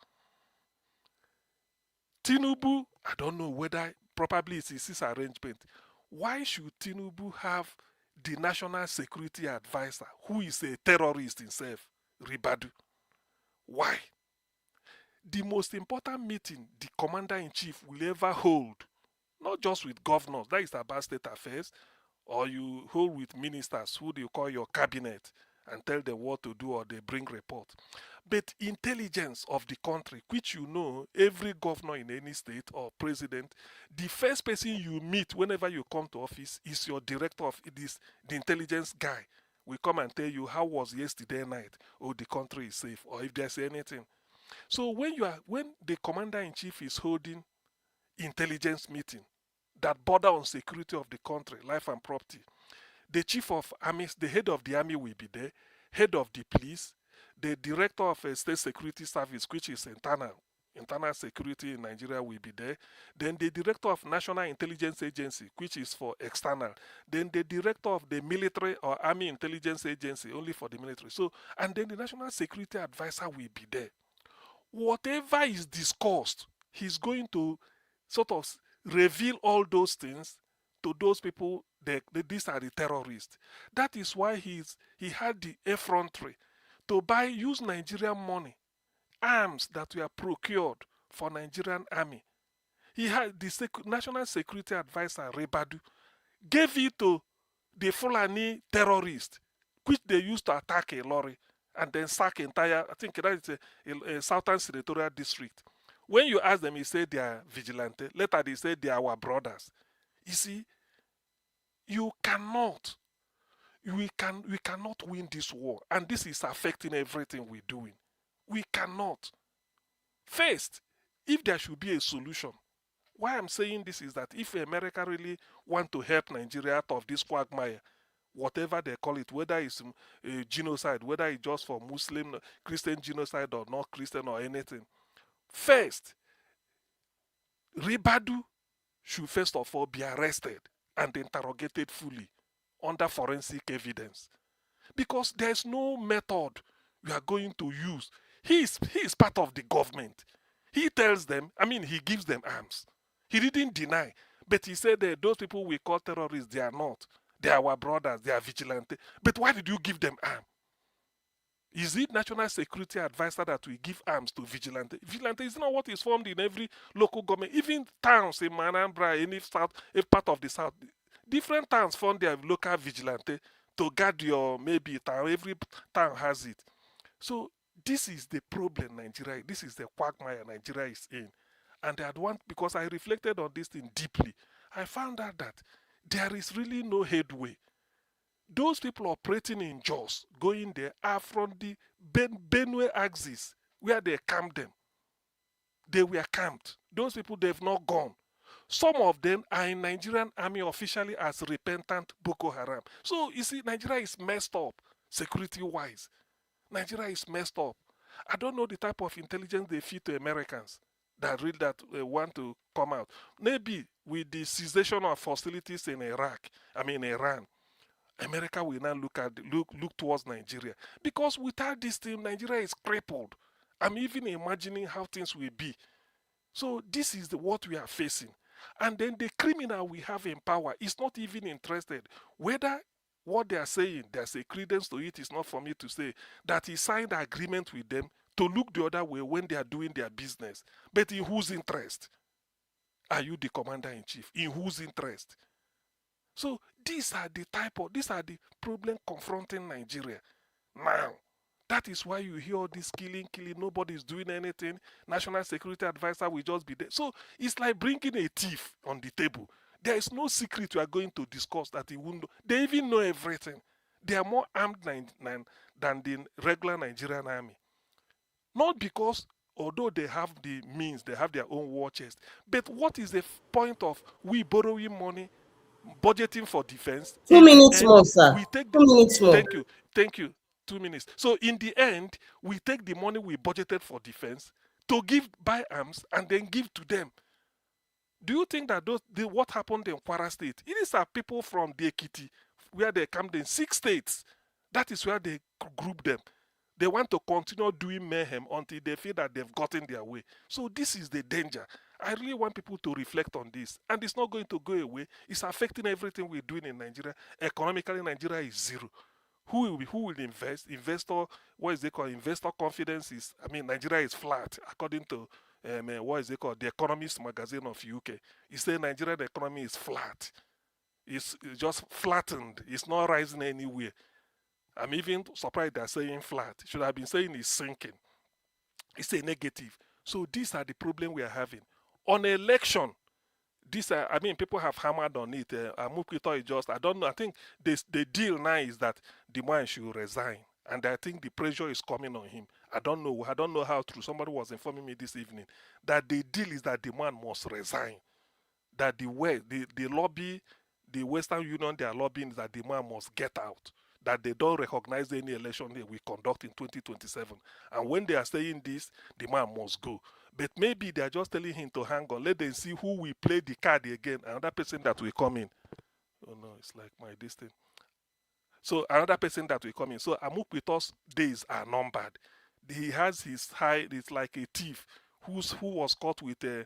Tinubu, I don't know whether probably it's his arrangement. Why should Tinubu have the national security advisor who is a terrorist himself, Ribadu? Why? The most important meeting the commander-in-chief will ever hold, not just with governors, that is about state affairs, or you hold with ministers who you call your cabinet and tell them what to do or they bring report. But intelligence of the country, which every governor in any state or president, the first person you meet whenever you come to office is your director of the intelligence guy. We come and tell you how was yesterday night, the country is safe, or if there's anything. So when the commander-in-chief is holding intelligence meeting that border on security of the country, life and property, The chief of army, the head of the army will be there, head of the police, the director of a state security service, which is internal security in Nigeria will be there. Then the director of National Intelligence Agency, which is for external. Then the director of the military or army intelligence agency, only for the military. So, and then the national security advisor will be there. Whatever is discussed, he's going to sort of reveal all those things to those people that these are the terrorists. That is why he had the effrontery to use Nigerian money, arms that were procured for Nigerian army. He had the national security advisor Rebadu gave it to the Fulani terrorists, which they used to attack a lorry and then sack entire, I think that is a southern senatorial district. When you ask them, he said they are vigilante. Later they said they are our brothers. You see, we cannot win this war, and this is affecting everything we're doing. We cannot. First, if there should be a solution, why I'm saying this is that if America really want to help Nigeria out of this quagmire, whatever they call it, whether it's a genocide, whether it's just for Muslim, Christian genocide or not Christian or anything, first, Ribadu should first of all be arrested and interrogated fully under forensic evidence. Because there's no method we are going to use. He is part of the government. He tells them, he gives them arms. He didn't deny. But he said that those people we call terrorists, they are not. They are our brothers, they are vigilante. But why did you give them arms? Is it national security advisor that will give arms to vigilante? Vigilante is not what is formed in every local government. Even towns in Manambra, any part of the south, different towns form their local vigilante to guard your maybe town. Every town has it. So this is the problem Nigeria. This is the quagmire Nigeria is in. And because I reflected on this thing deeply, I found out that there is really no headway. Those people operating in Jos, going there, are from the Benue axis, where they camped them. They were camped. Those people, they've not gone. Some of them are in Nigerian army officially as repentant Boko Haram. So, you see, Nigeria is messed up, security-wise. Nigeria is messed up. I don't know the type of intelligence they feed to Americans that want to come out. Maybe with the cessation of hostilities in Iran, America will now look towards Nigeria. Because without this thing, Nigeria is crippled. I'm even imagining how things will be. So this is what we are facing. And then the criminal we have in power is not even interested whether what they are saying, there's a credence to it, is not for me to say, that he signed an agreement with them to look the other way when they are doing their business. But in whose interest? Are you the commander-in-chief? In whose interest? So these are the problem confronting Nigeria now. That is why you hear all this killing, nobody's doing anything. National security advisor will just be there. So it's like bringing a thief on the table. There is no secret we are going to discuss that he won't know. They even know everything. They are more armed than the regular Nigerian army. Not because, although they have the means, they have their own war chest. But what is the point of we borrowing money, budgeting for defense? 2 minutes more, sir. 2 minutes more. Thank you. 2 minutes. So in the end, we take the money we budgeted for defense to buy arms and then give to them. Do you think that what happened in Kwara State? It is people from the Ekiti, where they come in 6 states. That is where they group them. They want to continue doing mayhem until they feel that they've gotten their way. So this is the danger. I really want people to reflect on this. And it's not going to go away. It's affecting everything we're doing in Nigeria. Economically, Nigeria is zero. Who will invest? Investor confidence is, Nigeria is flat, according to, The Economist magazine of UK. It says Nigerian economy is flat. It's just flattened. It's not rising anywhere. I'm even surprised they're saying flat. Should have been saying it's sinking. It's a negative. So these are the problems we are having. On election, people have hammered on it. Amukito is just, I don't know. I think the deal now is that the man should resign. And I think the pressure is coming on him. I don't know how true. Somebody was informing me this evening that the deal is that the man must resign. That the lobby, the Western Union, they are lobbying that the man must get out, that they don't recognize any election they will conduct in 2027. And when they are saying this, the man must go. But maybe they are just telling him to hang on. Let them see who will play the card again. Another person that will come in. Oh no, it's like my distance. So another person that will come in. So Amukpito's days are numbered. He has his high. It's like a thief who was caught with the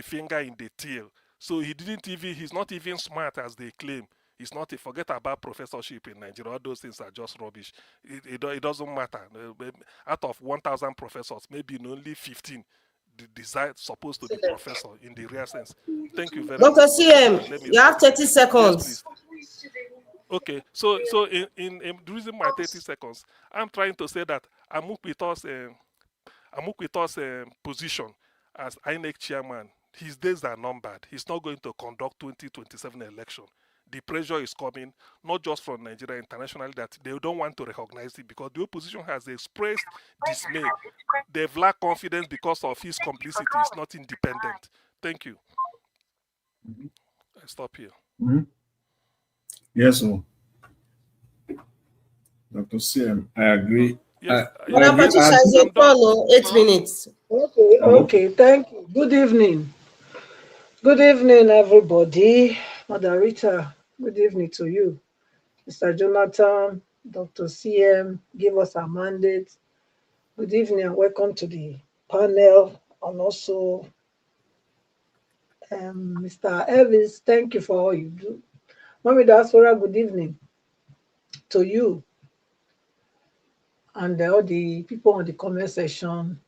finger in the tail. So he didn't even. He's not even smart as they claim. He's not. Forget about professorship in Nigeria. All those things are just rubbish. It doesn't matter. Out of 1,000 professors, maybe only 15 desired supposed to be professor in the real sense. Thank you very Dr. much. CM, Let me you have stop here. 30 Yes, seconds. please. Okay, so in using my 30 seconds, I'm trying to say that Amukito's position as INEC chairman, his days are numbered. He's not going to conduct 2027 election. The pressure is coming, not just from Nigeria, internationally, that they don't want to recognize it because the opposition has expressed dismay. They've lacked confidence because of his complicity. He's not independent. Thank you. I stop here. Yes, sir. Dr. CM, I agree. Yes, Madam yes, Patricia, is I'm it done. follow 8 minutes? Okay, okay, thank you. Good evening. Good evening, everybody. Mother Rita, good evening to you. Mr. Jonathan, Dr. CM, give us a mandate. Good evening and welcome to the panel. And also, Mr. Elvis, thank you for all you do. Mommy Diaspora, good evening to you and all the people on the comment section.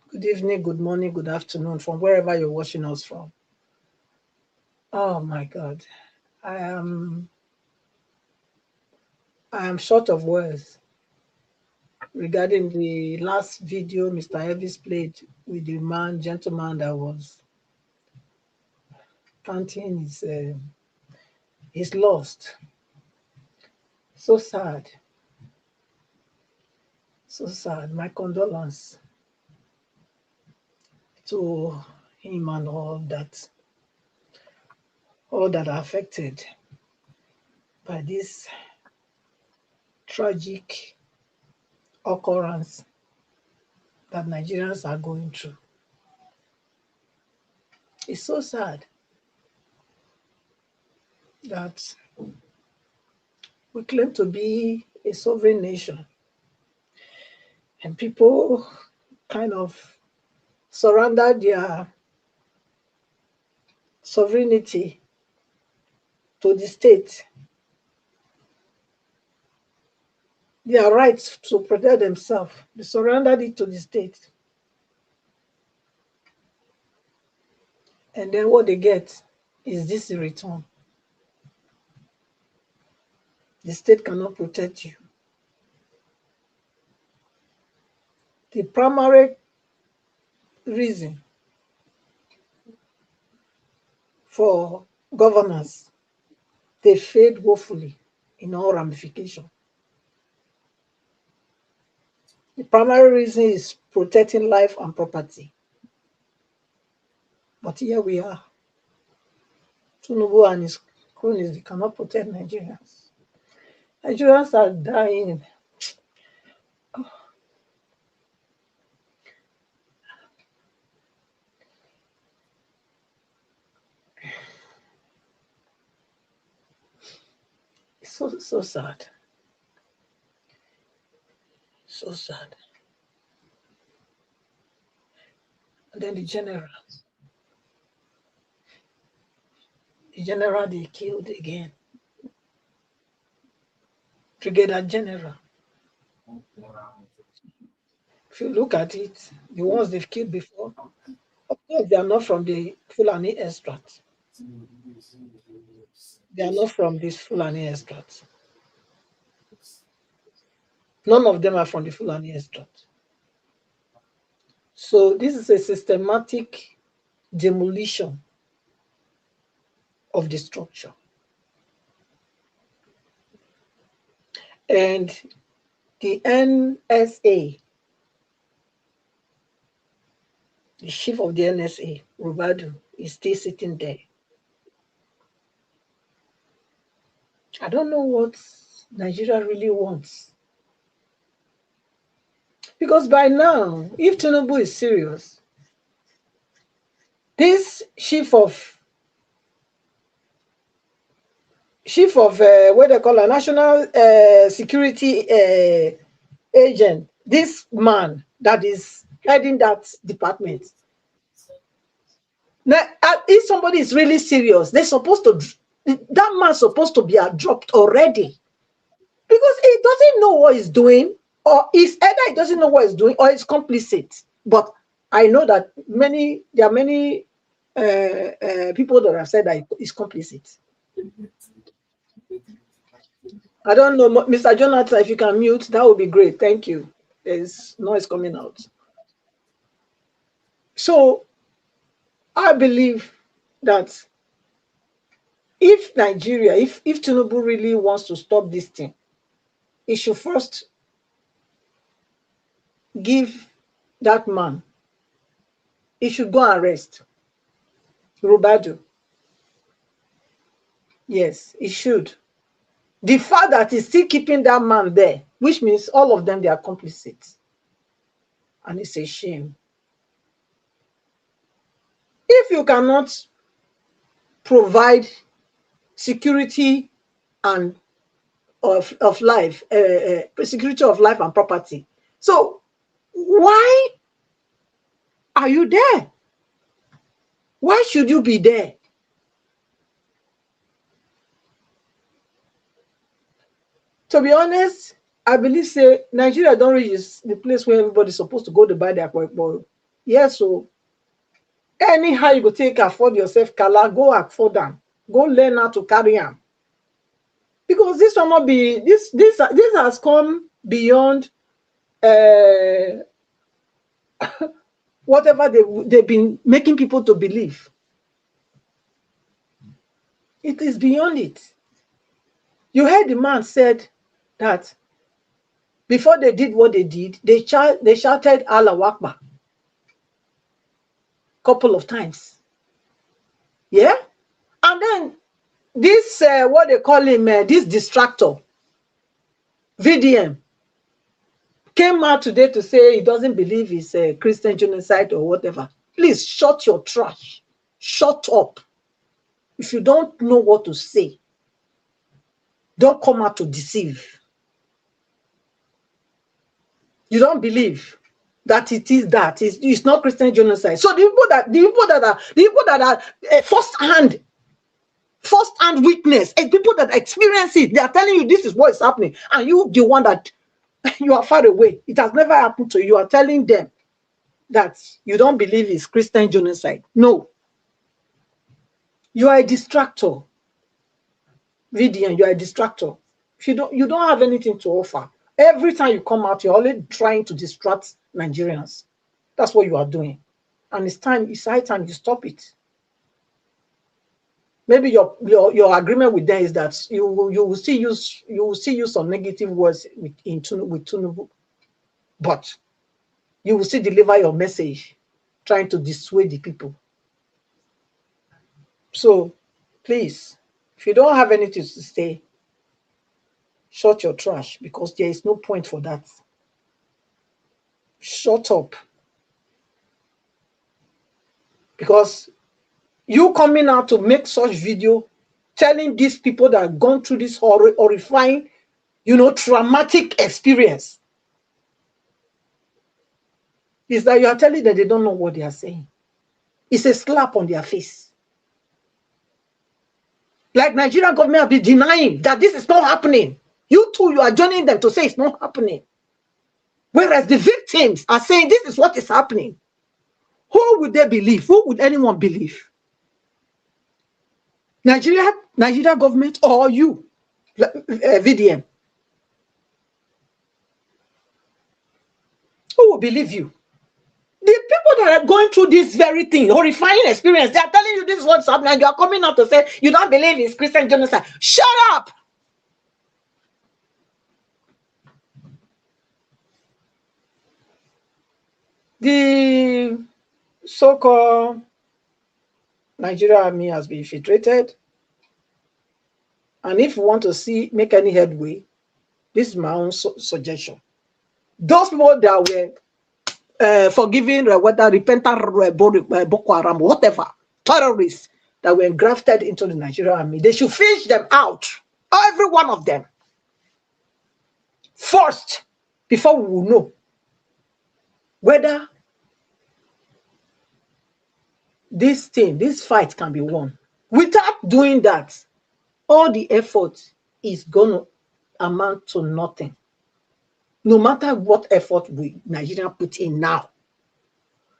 Good evening, good morning, good afternoon from wherever you're watching us from. Oh my God, I am short of words regarding the last video Mr. Elvis played with the gentleman that was counting his lost. So sad. So sad. My condolence to him and all that are affected by this tragic occurrence that Nigerians are going through. It's so sad that we claim to be a sovereign nation and people kind of surrender their sovereignty to the state. Their rights to protect themselves, they surrendered it to the state. And then what they get is this in return. The state cannot protect you. The primary reason for governance, they failed woefully in all ramifications. The primary reason is protecting life and property. But here we are. Tinubu and his cronies, they cannot protect Nigerians. Nigerians are dying. It's so sad. So sad. And then the general they killed again. Brigadier General. If you look at it, the ones they've killed before, of course, they are not from the Fulani extract. They are not from this Fulani extract. None of them are from the Fulani extract. So this is a systematic demolition of the structure. And the NSA, the chief of the NSA, Rubadu, is still sitting there. I don't know what Nigeria really wants. Because by now, if Tinubu is serious, this chief of what they call a national security agent, this man that is heading that department. Now, if somebody is really serious, they're supposed to, that man's supposed to be dropped already, because he doesn't know what he's doing, or it's either he doesn't know what he's doing or he's complicit. But I know that there are many people that have said that he's complicit. I don't know, Mr. Jonathan, if you can mute, that would be great. Thank you. There's noise coming out. So I believe that if Nigeria, if Tinubu really wants to stop this thing, he should first give that man, he should go and arrest Rubadu. Yes, he should. The fact that he's still keeping that man there, which means all of them, they are complicit. And it's a shame. If you cannot provide security and of life, security of life and property, so why are you there? Why should you be there? To be honest, I believe say Nigeria don't reach the place where everybody's supposed to go to buy their kpokpo. Yes, so anyhow you go take afford yourself, Kala, go afford them. Go learn how to carry them. Because this will not be, this has come beyond whatever they've been making people to believe. It is beyond it. You heard the man said that before they did what they did, they shouted Allah Akbar couple of times. Yeah? And then this, what they call him, this distractor, VDM, came out today to say he doesn't believe it's a Christian genocide or whatever. Please shut your trash. Shut up. If you don't know what to say, don't come out to deceive. You don't believe that it is that. It's not Christian genocide. So the people that are first-hand witness, and people that experience it, they are telling you this is what is happening, and you, the one that you are far away, it has never happened to you, you are telling them that you don't believe it's Christian genocide. No. You are a distractor. VDN, you are a distractor. If you don't have anything to offer. Every time you come out, you're only trying to distract Nigerians. That's what you are doing. And it's high time you stop it. Maybe your agreement with them is that you will still use some negative words with Tinubu, but you will still deliver your message, trying to dissuade the people. So please, if you don't have anything to say, shut your trash, because there is no point for that. Shut up. Because you coming out to make such video, telling these people that have gone through this horrifying, traumatic experience, is that you are telling them they don't know what they are saying. It's a slap on their face. Like Nigerian government have been denying that this is not happening. You too, you are joining them to say it's not happening. Whereas the victims are saying this is what is happening. Who would they believe? Who would anyone believe? Nigeria government, or you, VDM? Who will believe you? The people that are going through this very thing, horrifying experience, they are telling you this is what's happening, and you are coming out to say you don't believe it's Christian genocide. Shut up! The so-called Nigerian army has been infiltrated. And if you want to make any headway, this is my own suggestion. Those people that were forgiving whether repentant Boko Haram, whatever, terrorists that were grafted into the Nigerian army, they should fish them out, every one of them, first, before we will know whether this fight can be won. Without doing that, all the effort is going to amount to nothing. No matter what effort Nigeria put in now.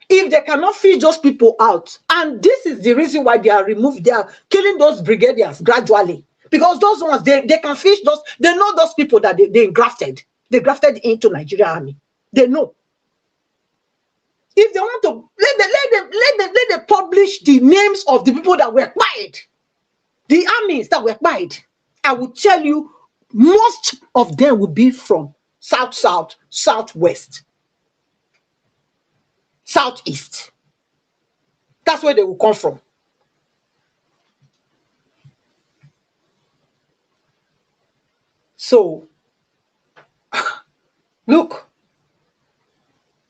If they cannot fish those people out, and this is the reason why they are killing those brigadiers gradually. Because those ones, they can fish those, they know those people that they grafted into Nigerian army. They know. If they want to, let them publish the names of the people that were quiet, the armies that were quiet. I will tell you, most of them will be from south, southwest, southeast. That's where they will come from. So, look,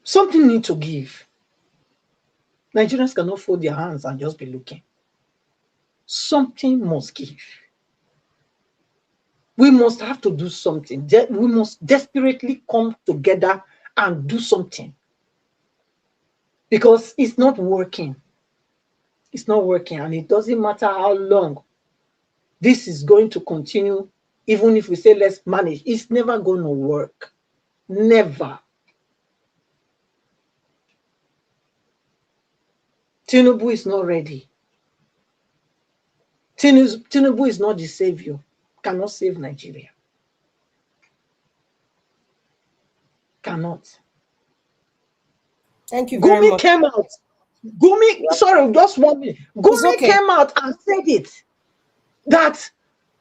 something needs to give. Nigerians cannot fold their hands and just be looking. Something must give. We must have to do something. We must desperately come together and do something. Because it's not working. It's not working. And it doesn't matter how long this is going to continue. Even if we say let's manage, it's never going to work. Never. Tinubu is not ready. Tinubu is not the savior. Cannot save Nigeria. Cannot. Thank you very much. Came out. Sorry, just 1 minute. Gumi came out and said it. That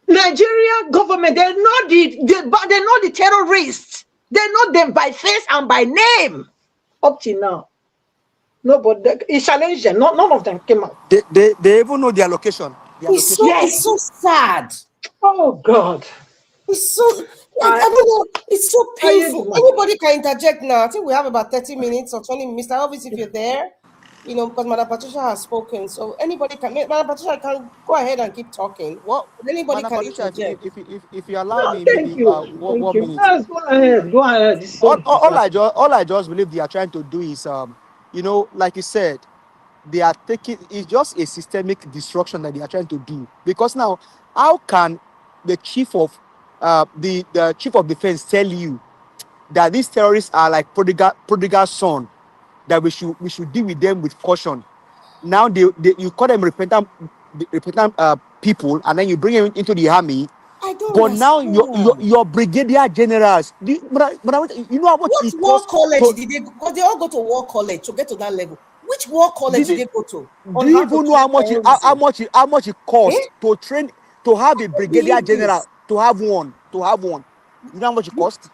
Nigeria government, they're not the terrorists. They know them by face and by name. Up till now. Nobody, he challenged them. None of them came out. They even know their location. It's so sad. Oh God. It's so I don't know, it's so painful. Anybody can interject now. I think we have about 30 minutes or 20 minutes. Mr. Elvis, if you're there, because Madam Patricia has spoken. So anybody can, Madam Patricia can go ahead and keep talking. Well, anybody Madam can Patricia, interject. If you allow me, thank maybe you. 1 minute. Yes, go ahead. All I just believe they are trying to do is, like you said, they are taking, it's just a systemic destruction that they are trying to do. Because now, how can the chief of the chief of defense tell you that these terrorists are like prodigal son, that we should deal with them with caution? Now you call them repentant people, and then you bring them into the army. I don't but understand. Now your brigadier generals, you know how much what war college did they go? Because they all go to war college to get to that level. Which war college did they go to? Do you even know how much it costs to train, to have a brigadier general, to have one? You know how much it costs?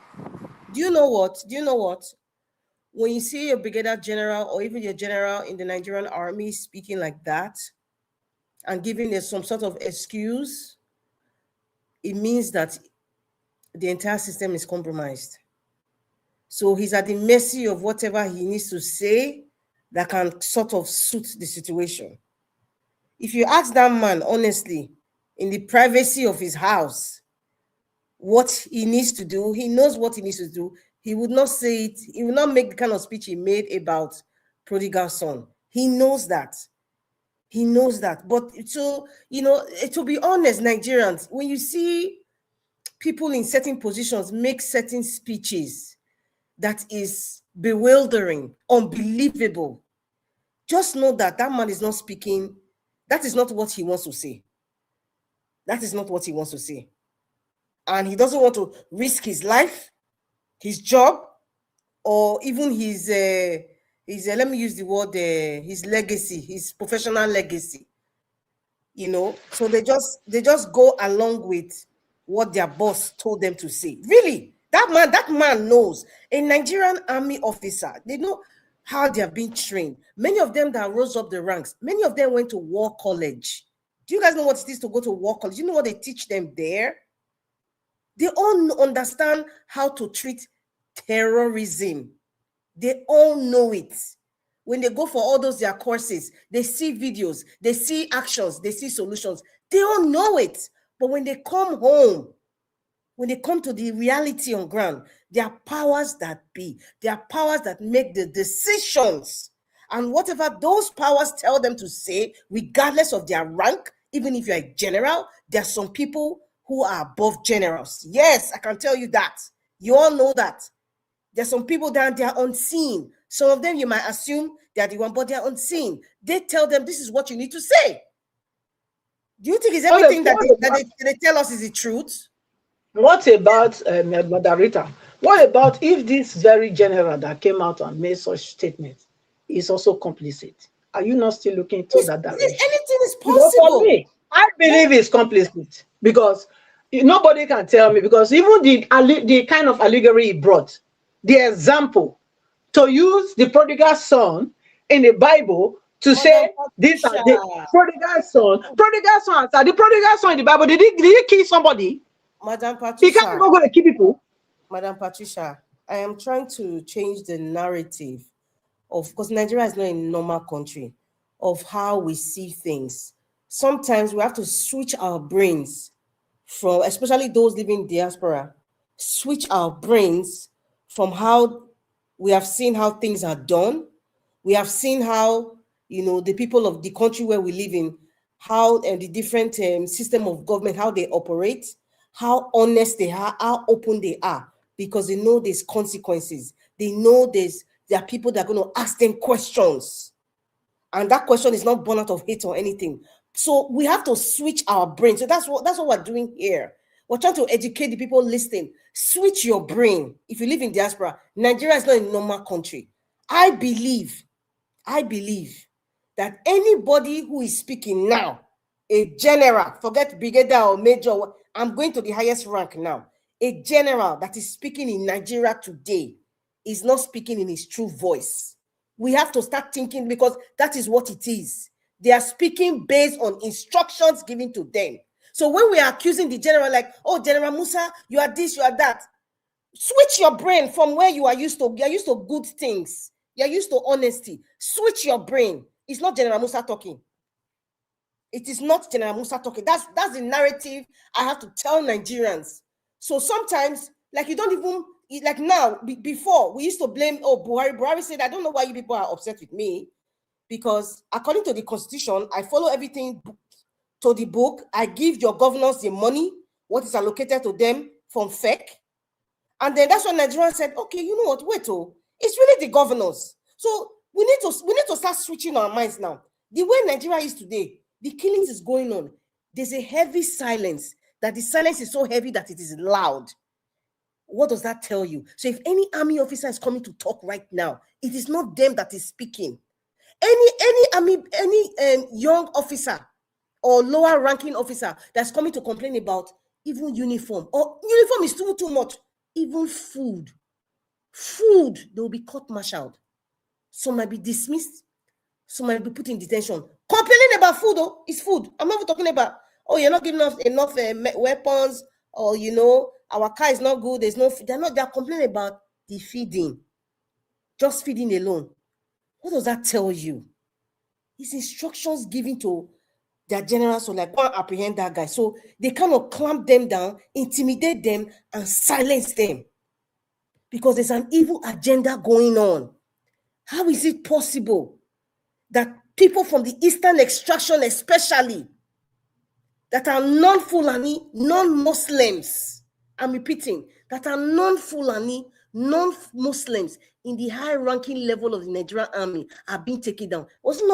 Do you know what? When you see a brigadier general or even a general in the Nigerian army speaking like that and giving us some sort of excuse, it means that the entire system is compromised. So he's at the mercy of whatever he needs to say that can sort of suit the situation. If you ask that man honestly, in the privacy of his house, what he needs to do, he knows what he needs to do. He would not say it. He will not make the kind of speech he made about prodigal son. He knows that. He knows that. But so, to be honest, Nigerians, when you see people in certain positions make certain speeches that is bewildering, unbelievable, just know that that man is not speaking. That is not what he wants to say. That is not what he wants to say. And he doesn't want to risk his life, his job, or even his let me use the word, his legacy, his professional legacy. So they just go along with what their boss told them to say. Really, that man knows. A Nigerian army officer, they know how they have been trained. Many of them that rose up the ranks, many of them went to war college. Do you guys know what it is to go to war college? You know what they teach them there? They all understand how to treat terrorism. They all know it. When they go for all those their courses, they see videos, they see actions, they see solutions. They all know it. But when they come home, when they come to the reality on ground, there are powers that be. There are powers that make the decisions. And whatever those powers tell them to say, regardless of their rank, even if you're a general, there are some people who are above generals. Yes, I can tell you that. You all know that. There's some people down there unseen. Some of them you might assume they're the one, but they're unseen. They tell them this is what you need to say. Do you think it's everything that they tell us is the truth? What about Margarita? What about if this very general that came out and made such statements is also complicit? Are you not still looking into that direction? Anything is Because for possible. me, I believe it's complicit because nobody can tell me. Because even the kind of allegory he brought, the example to use the prodigal son in the Bible to say these are the prodigal son. Prodigal son, the prodigal son in the Bible, did he kill somebody? Madam Patricia, he can't even go to kill people. Madam Patricia, I am trying to change the narrative of, because Nigeria is not a normal country, of how we see things. Sometimes we have to switch our brains from, especially those living in diaspora, switch our brains from how we have seen how things are done. We have seen how, the people of the country where we live in, how the different system of government, how they operate, how honest they are, how open they are, because they know there's consequences. They know there are people that are going to ask them questions. And that question is not born out of hate or anything. So we have to switch our brain. So that's what we're doing here. We're trying to educate the people listening. Switch your brain. If you live in diaspora, Nigeria is not a normal country. I believe that anybody who is speaking now, a general, forget brigadier or major, I'm going to the highest rank now. A general that is speaking in Nigeria today is not speaking in his true voice. We have to start thinking, because that is what it is. They are speaking based on instructions given to them. So when we are accusing the general, like, oh, General Musa, you are this, you are that, switch your brain from where you are used to. You are used to good things. You are used to honesty. Switch your brain. It's not General Musa talking. It is not General Musa talking. That's the narrative I have to tell Nigerians. So sometimes, like, you don't even, like now, before, we used to blame, oh, Buhari. Buhari said, I don't know why you people are upset with me, because according to the constitution, I follow everything to the book. I give your governors the money, what is allocated to them from FEC. And then that's when Nigerians said, okay, you know what, wait, it's really the governors. So we need to start switching our minds now. The way Nigeria is today, the killings is going on. There's a heavy silence, that the silence is so heavy that it is loud. What does that tell you? So if any army officer is coming to talk right now, it is not them that is speaking. Any young officer or lower ranking officer that's coming to complain about even uniform, or uniform is too much, even food, they'll be court-martialed. Some might be dismissed, some might be put in detention. Complaining about food, it's food. I'm not talking about, oh, you're not giving us enough weapons, or our car is not good, there's no food. They're complaining about the feeding, just feeding alone. What does that tell you? It's instructions given to their generals, so like, go and apprehend that guy. So they kind of clamp them down, intimidate them, and silence them, because there's an evil agenda going on. How is it possible that people from the Eastern extraction, especially, that are non-Fulani, non-Muslims, I'm repeating, that are non-Fulani, non-Muslims in the high-ranking level of the Nigerian army are being taken down? Was it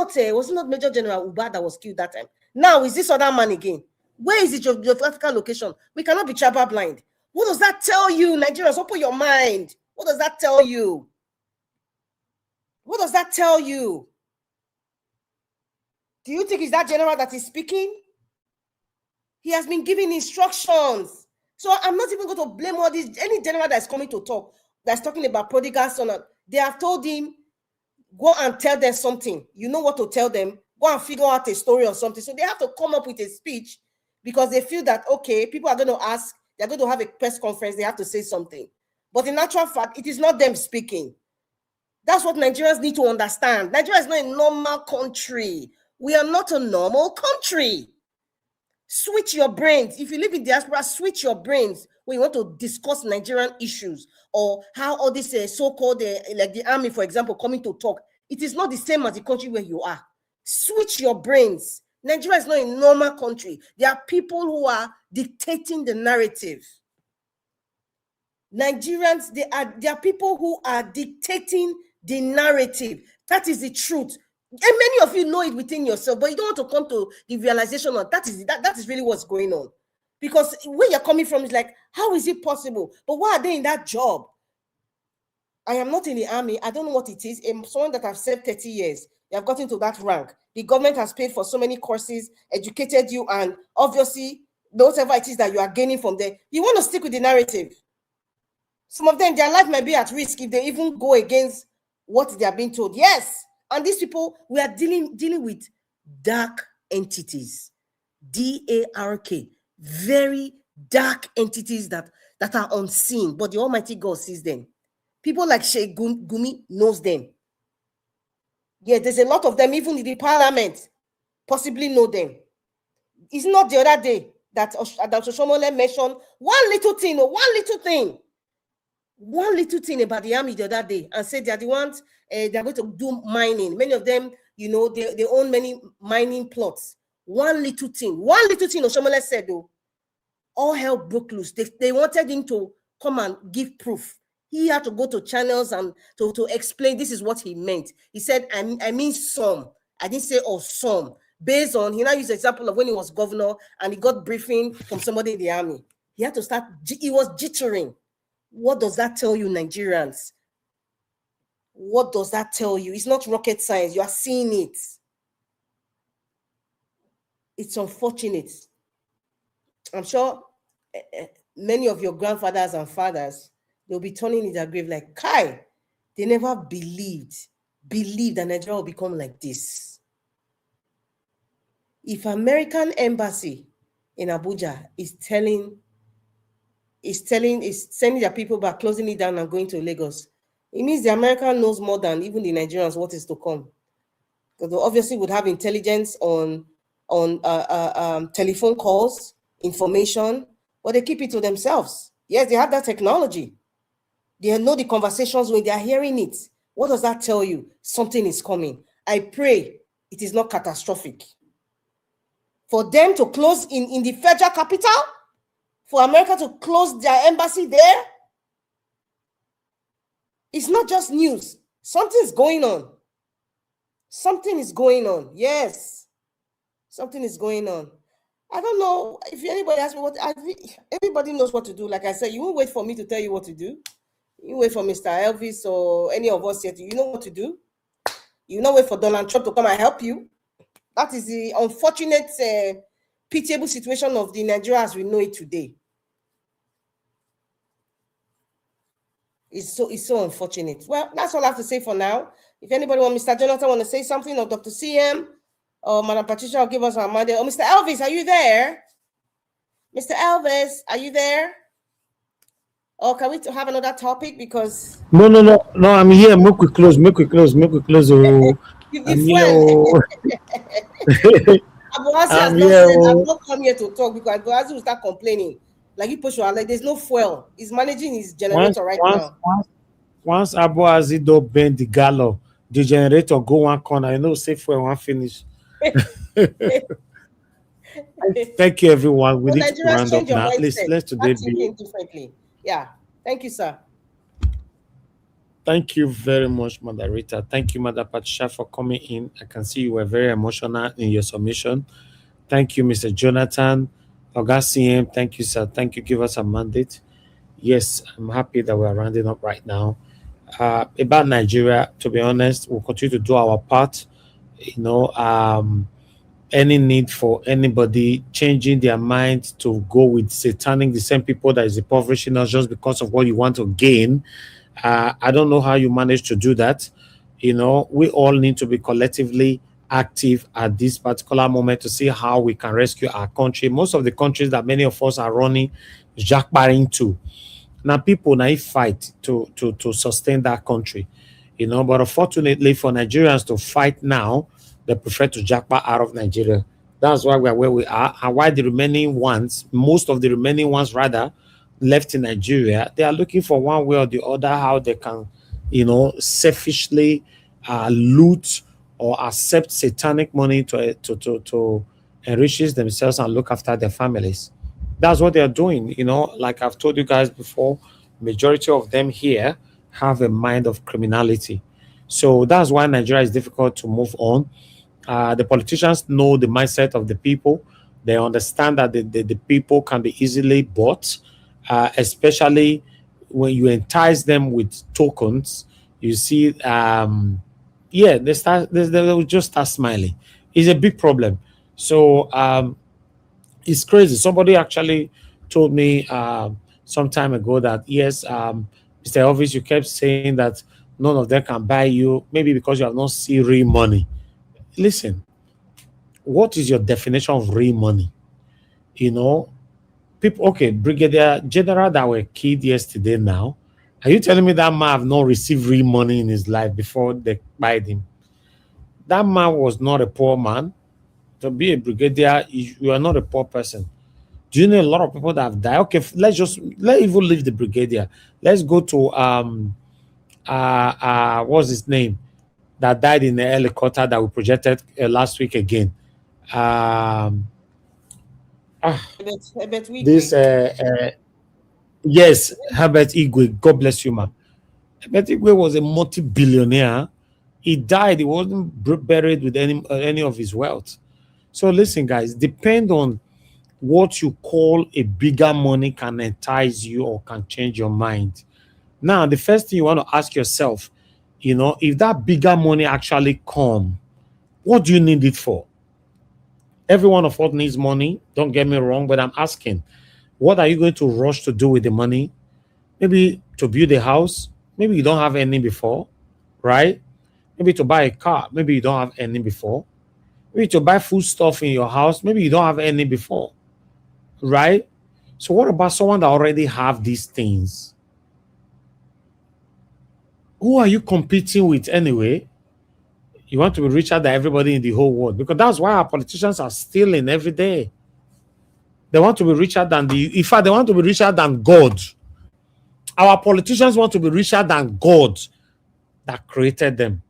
not Major General Uba that was killed that time? Now, is this other man again? Where is it your geographical location? We cannot be tribal blind. What does that tell you, Nigerians? Open your mind. What does that tell you? What does that tell you? Do you think it's that general that is speaking? He has been giving instructions. So I'm not even going to blame all this. Any general that's coming to talk, that's talking about prodigal son, they have told him, go and tell them something. You know what to tell them? go and figure out a story or something. So they have to come up with a speech because they feel that, okay, people are going to ask, they're going to have a press conference, they have to say something. But in actual fact, it is not them speaking. That's what Nigerians need to understand. Nigeria is not a normal country. We are not a normal country. Switch your brains. If you live in diaspora, switch your brains when you want to discuss Nigerian issues or how all this so-called, like the army, for example, coming to talk. It is not the same as the country where you are. Switch your brains. Nigeria is not a normal country. There are people who are dictating the narrative. Nigerians, there are people who are dictating the narrative. That is the truth. And many of you know it within yourself, but you don't want to come to the realization of that is really what's going on. Because where you're coming from is like, how is it possible? But why are they in that job? I am not in the army. I don't know what it is. I'm someone that have served 30 years. They have gotten to that rank. The government has paid for so many courses, educated you, and obviously, whatever it is that you are gaining from there, you want to stick with the narrative. Some of them, their life might be at risk if they even go against what they are being told. Yes. And these people, we are dealing with dark entities. D-A-R-K. Very dark entities that are unseen, but the Almighty God sees them. People like Sheikh Gumi knows them. Yeah, there's a lot of them, even in the parliament, possibly know them. It's not the other day that Oshomole mentioned one little thing about the army the other day and said they are the ones, they're going to do mining. Many of them, they own many mining plots. One little thing Oshomole said, though, all hell broke loose. They wanted him to come and give proof. He had to go to channels and to explain this is what he meant. He said, I mean some. I didn't say all some. Based on, he now used the example of when he was governor and he got briefing from somebody in the army. He had to start, he was jittering. What does that tell you, Nigerians? What does that tell you? It's not rocket science. You are seeing it. It's unfortunate. I'm sure many of your grandfathers and fathers, they'll be turning in their grave like, Kai, they never believed that Nigeria will become like this. If American embassy in Abuja is sending their people back, closing it down and going to Lagos, it means the American knows more than even the Nigerians what is to come. Because they obviously would have intelligence on telephone calls, information, but they keep it to themselves. Yes, they have that technology. They know the conversations when they are hearing it. What does that tell you? Something is coming. I pray it is not catastrophic. For them to close in the federal capital, for America to close their embassy there, it's not just news. Something's going on. Something is going on. Yes. Something is going on. I don't know if anybody asks me everybody knows what to do. Like I said, you won't wait for me to tell you what to do. You wait for Mr. Elvis or any of us here. You know what to do. You not wait for Donald Trump to come and help you. That is the unfortunate, pitiable situation of the Nigeria as we know it today. It's so unfortunate. Well, that's all I have to say for now. If anybody Mr. Jonathan want to say something, or Dr. CM, or Madam Patricia will give us our mandate. Or Mr. Elvis, are you there? Mr. Elvis, are you there? Or can we have another topic? Because No, I'm here. Make we close. Oh, I'm here. Oh. Abuasi has not said, I've not come here to talk because Abuasi will start complaining. Like you push like there's no fuel. He's managing his generator now. Once Abuasi do bend the gallo, the generator go one corner. Say fuel one finish. Thank you, everyone. We need to round up now. Let's today be differently. Yeah. Thank you, sir. Thank you very much, Moderator. Thank you, Madam Patricia, for coming in. I can see you were very emotional in your submission. Thank you, Mr. Jonathan. Ogaciem, thank you, sir. Thank you. Give us a mandate. Yes, I'm happy that we're rounding up right now. About Nigeria, to be honest, we'll continue to do our part. Any need for anybody changing their mind to go with satanic, the same people that is impoverishing us just because of what you want to gain. I don't know how you manage to do that. We all need to be collectively active at this particular moment to see how we can rescue our country. Most of the countries that many of us are running jackbarring to. Now people now fight to sustain that country. You know, but unfortunately for Nigerians to fight now, they prefer to jackpot out of Nigeria. That's why we are where we are, and why the remaining ones, most of the remaining ones rather, left in Nigeria, they are looking for one way or the other how they can, you know, selfishly loot or accept satanic money to enrich themselves and look after their families. That's what they are doing. You know, like I've told you guys before, majority of them here have a mind of criminality. So that's why Nigeria is difficult to move on. The politicians know the mindset of the people. They understand that the people can be easily bought, especially when you entice them with tokens. You see, yeah, they will just start smiling. It's a big problem. So it's crazy. Somebody actually told me some time ago that yes, Mr. Elvis, you kept saying that none of them can buy you, maybe because you have not seen real money. Listen, what is your definition of real money? You know, people, okay, Brigadier General that were killed yesterday now. Are you telling me that man have not received real money in his life before they buyed him? That man was not a poor man. To be a brigadier, you are not a poor person. Do you know a lot of people that have died? Okay, let's even leave the brigadier. Let's go to what's his name that died in the helicopter that we projected last week again. Um, Herbert this Wigwe. yes, Herbert Igwe. God bless you, man. Herbert Igwe was a multi-billionaire. He died. He wasn't buried with any of his wealth. So listen, guys, depend on what you call a bigger money can entice you or can change your mind. Now, the first thing you want to ask yourself, you know, if that bigger money actually come, what do you need it for? Every one of us needs money. Don't get me wrong, but I'm asking, what are you going to rush to do with the money? Maybe to build a house. Maybe you don't have any before, right? Maybe to buy a car. Maybe you don't have any before. Maybe to buy food stuff in your house. Maybe you don't have any before, right? So what about someone that already have these things? Who are you competing with anyway? You want to be richer than everybody in the whole world, because that's why our politicians are stealing every day. They want to be richer than in fact, they want to be richer than God. Our politicians want to be richer than God that created them.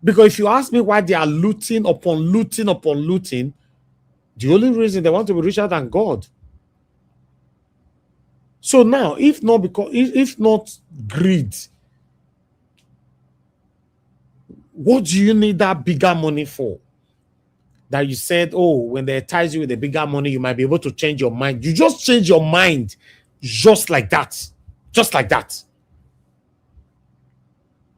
Because if you ask me why they are looting upon looting upon looting, the only reason they want to be richer than God. So now, if not greed, what do you need that bigger money for? That you said, oh, when they ties you with the bigger money, you might be able to change your mind. You just change your mind just like that. Just like that.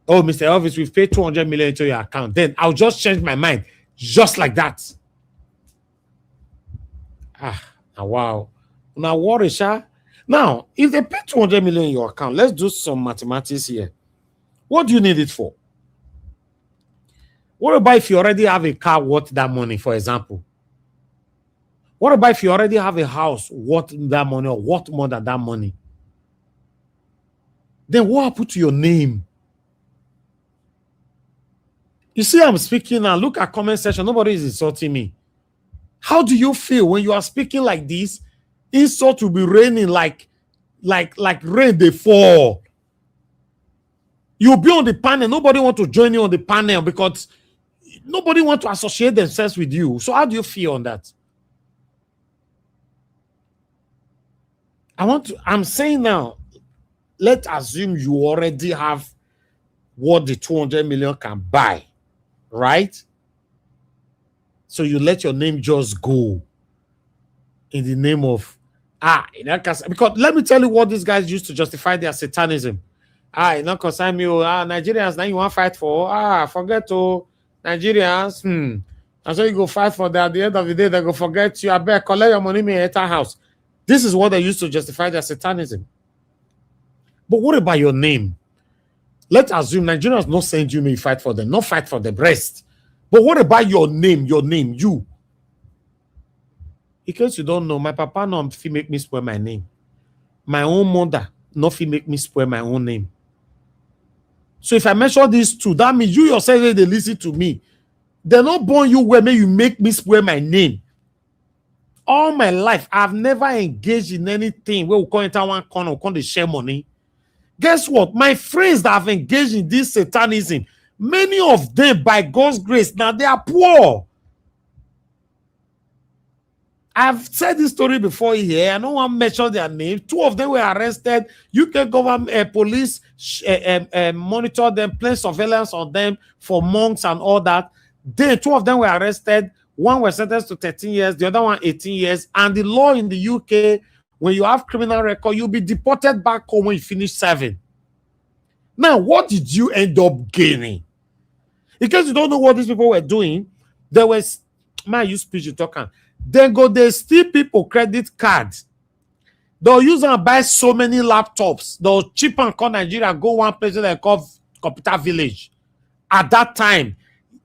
Oh, Mr. Elvis, we've paid 200 million into your account. Then I'll just change my mind just like that. Wow. Now, what is that? Now, if they pay 200 million in your account, let's do some mathematics here. What do you need it for? What about if you already have a car worth that money, for example? What about if you already have a house worth that money or worth more than that money? Then what happened to your name? You see, I'm speaking now. Look at comment section. Nobody is insulting me. How do you feel when you are speaking like this? Insult will be raining like rain they fall. You'll be on the panel. Nobody want to join you on the panel because nobody want to associate themselves with you. So how do you feel on that? I'm saying now, let's assume you already have what the 200 million can buy, right? So you let your name just go in the name of, because let me tell you what these guys used to justify their satanism. It not concern me. Nigerians, now you want to fight for? Forget to Nigerians. And so you go fight for that. At the end of the day, they go forget you. I bet collect your money, me enter house. This is what they used to justify their satanism. But what about your name? Let's assume Nigerians not send you me fight for them, not fight for the breast. But what about your name? Your name, you. In case you don't know, my papa no fit make me spoil my name. My own mother no fit make me spoil my own name. So if I mention these two, that means you yourself they listen to me. They're not born you where you make me spoil my name. All my life, I've never engaged in anything where we call it one corner, we call the share money. Guess what? My friends that have engaged in this satanism, many of them, by God's grace, now they are poor. I've said this story before here. I don't want to mention their names. Two of them were arrested. UK government police monitored them, placed surveillance on them for months and all that. Then two of them were arrested. One was sentenced to 13 years, the other one 18 years. And the law in the UK, when you have criminal record, you'll be deported back home when you finish serving. Now, what did you end up gaining? In case you don't know what these people were doing, there was, man, you speech you talking. Then they steal people credit cards. They'll use and buy so many laptops. They'll cheap and call Nigeria, go one place they call Computer Village. At that time,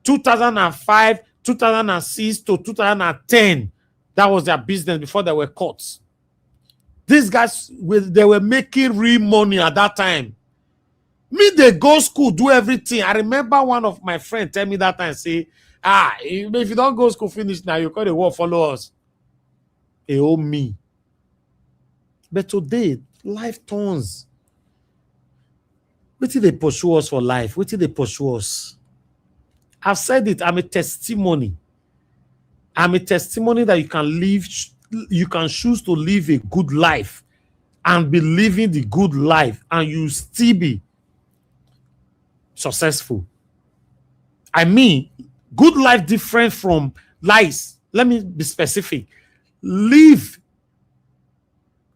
2005, 2006 to 2010, that was their business before they were caught. These guys, they were making real money at that time. Me, they go school, do everything. I remember one of my friends tell me that time, say, if you don't go school finish now, you call the world follow us. Oh me. But today, life turns. What did they pursue us for life? What did they pursue us? I've said it, I'm a testimony. I'm a testimony that you can live, you can choose to live a good life and be living the good life and you still be successful. I mean, good life different from lies. Let me be specific. Live